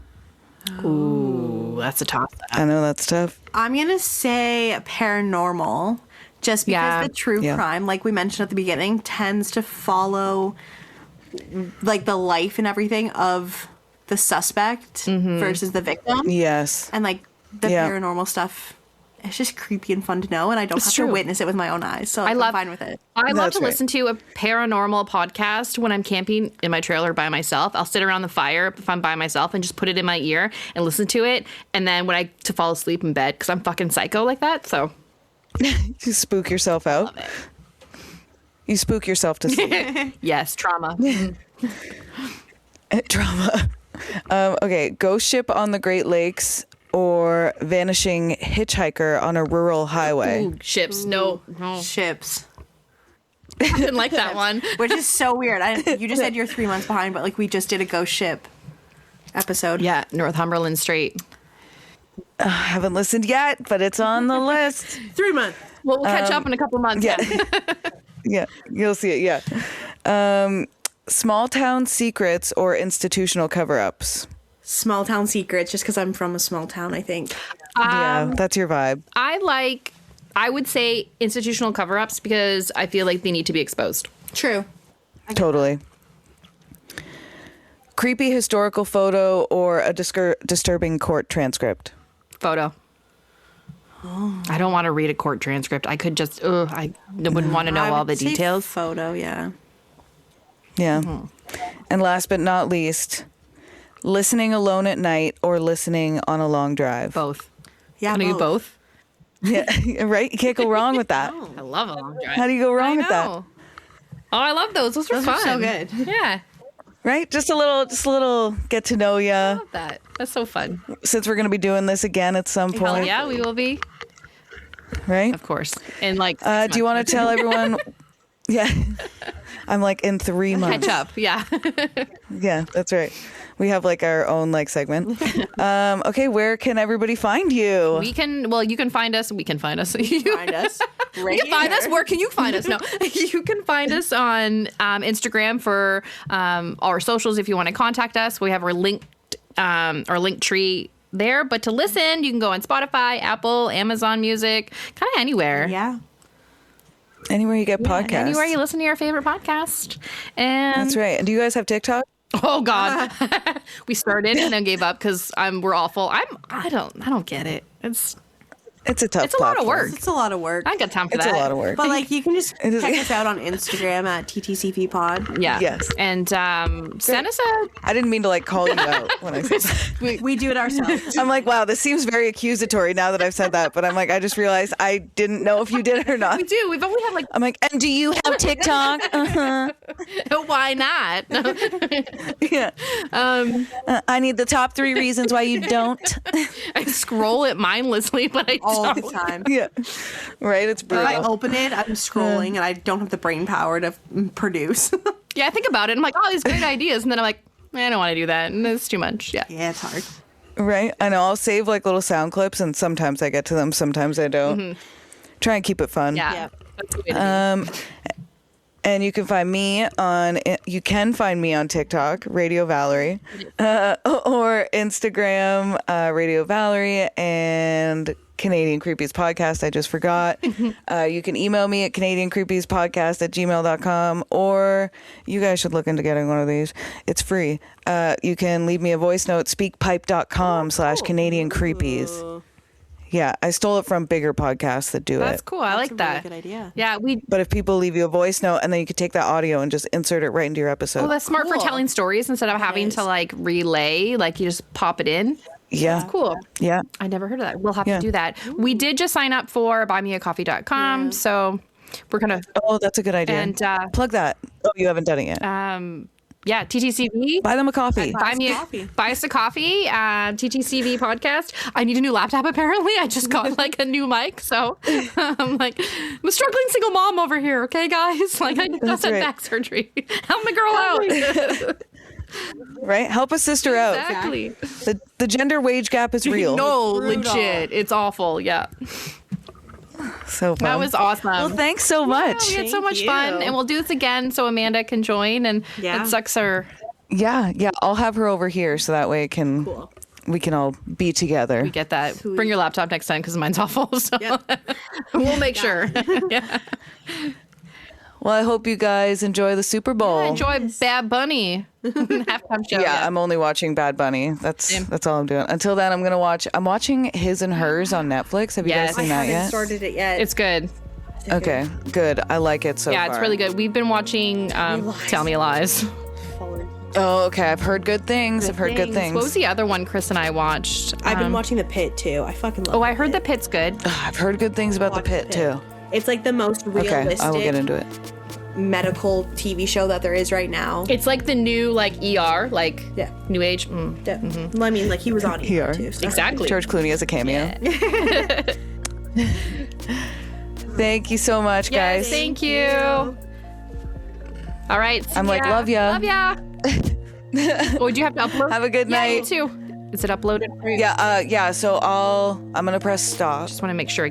Ooh, that's a tough. I know that's tough. I'm going to say paranormal just because Yeah. the true crime, like we mentioned at the beginning, tends to follow like the life and everything of the suspect versus the victim. Yes. And like the paranormal stuff, it's just creepy and fun to know, and I don't have to witness it with my own eyes, so I'm fine with it. I love That's to right. listen to a paranormal podcast when I'm camping in my trailer by myself. I'll sit around the fire if I'm by myself and just put it in my ear and listen to it. And then to fall asleep in bed because I'm fucking psycho like that. So You spook yourself out. You spook yourself to sleep. yes, trauma. Drama. Okay, ghost ship on the Great Lakes or vanishing hitchhiker on a rural highway. Ooh, ships. No. Ships. I didn't like that one. Which is so weird. You just said you're 3 months behind, but like we just did a ghost ship episode. Yeah, Northumberland Strait. I haven't listened yet, but it's on the list. 3 months. Well, we'll catch up in a couple months. Yeah. Yeah, you'll see it. Yeah. Small town secrets or institutional cover-ups? Small town secrets, just because I'm from a small town, I think. Yeah, that's your vibe. I would say institutional cover-ups because I feel like they need to be exposed. True. Totally. Creepy historical photo or a disturbing court transcript? Photo. Oh. I don't want to read a court transcript. I could just, I wouldn't want to know all the details. Photo, yeah. Yeah. Mm-hmm. And last but not least, listening alone at night or listening on a long drive? Both. Yeah, Can I do both? Yeah, right? You can't go wrong with that. I love a long drive. How do you go wrong with that? Oh, I love those. Those are fun. So good. Yeah. Right? Just a little get to know ya. I love that. That's so fun. Since we're going to be doing this again at some point. Hell yeah, we will be. Right? Of course. And like, do you want to tell everyone? Yeah. I'm like in 3 months. Catch up. Yeah. Yeah, that's right. We have like our own like segment. Okay, where can everybody find you? You can find us. We can find us. You can find us. Right, you can find us. Where can you find us? No, you can find us on Instagram for our socials if you want to contact us. We have our link tree there. But to listen, you can go on Spotify, Apple, Amazon Music, kind of anywhere. Yeah. Anywhere you get podcasts. Anywhere you listen to your favorite podcast. And that's right. And do you guys have TikTok? Oh God, we started and then gave up because we're awful. I don't get it. It's a tough. It's a lot of work. It's a lot of work. I ain't got time for that. It's a lot of work. But like, you can just check us out on Instagram at TTCP Pod. Yeah. Yes. And send us I didn't mean to like call you out when I said that. We do it ourselves. I'm like, wow, this seems very accusatory now that I've said that. But I'm like, I just realized I didn't know if you did it or not. We do. We've only had like. I'm like, and do you have TikTok? Uh-huh. Why not? Yeah. I need the top 3 reasons why you don't. I scroll it mindlessly, but I all don't. the time. Yeah. Right. It's brutal. If I open it, I'm scrolling, and I don't have the brain power to produce. Yeah, I think about it. I'm like, oh, these great ideas, and then I'm like, I don't want to do that, and it's too much. Yeah. Yeah, it's hard. Right. I know. I'll save like little sound clips, and sometimes I get to them, sometimes I don't. Mm-hmm. Try and keep it fun. Yeah. And you can find me on TikTok, Radio Valerie, or Instagram, Radio Valerie, and Canadian Creepies Podcast. I just forgot. You can email me at CanadianCreepiesPodcast@gmail.com, or you guys should look into getting one of these. It's free. You can leave me a voice note, speakpipe.com/Canadian Creepies. Yeah, I stole it from bigger podcasts that do it. That's cool. I like that. Really good idea. Yeah, But if people leave you a voice note, and then you could take that audio and just insert it right into your episode. Oh, that's smart for telling stories instead of having to like relay. Like you just pop it in. Yeah. That's cool. Yeah. I never heard of that. We'll have to do that. We did just sign up for buymeacoffee.com. So we're going to. Oh, that's a good idea. And plug that. Oh, you haven't done it yet. Yeah, TTCV. Buy them a coffee. Buy us a coffee. TTCV podcast. I need a new laptop, apparently. I just got like a new mic. So I'm like, I'm a struggling single mom over here. Okay, guys? Like, I just had back surgery. Help my girl out. Right? Help a sister out. Exactly. The gender wage gap is real. No, legit. It's awful. Yeah. So fun. That was awesome. Well, thanks so much. We had so much fun, and we'll do this again so Amanda can join, and it sucks her. Yeah. I'll have her over here so that way we can all be together. We get that. Sweet. Bring your laptop next time because mine's awful. So we'll make sure. Yeah. Well, I hope you guys enjoy the Super Bowl. Yeah, enjoy Bad Bunny halftime show. Yeah, I'm only watching Bad Bunny. That's all I'm doing. Until then, I'm watching His and Hers on Netflix. Have you guys seen that yet? I haven't started it yet. It's good. Okay, good. I like it so far. Yeah, it's really good. We've been watching Tell Me Lies. Oh, okay. I've heard good things. Good things. What was the other one Chris and I watched? I've been watching The Pit, too. I fucking love I heard The Pit's good. I've heard good things about The Pit, too. It's like the most realistic I will get into it. medical TV show that there is right now. It's like the new ER, New Age. Well, I mean, like he was on ER too. So. Exactly. George Clooney as a cameo. Yeah. Thank you so much, guys. Yes, thank you. All right. I'm love ya. Love ya. Would you have to upload? Have a good night. Yeah, you too. Is it uploaded for you? Yeah. So I'm gonna press stop. Just want to make sure.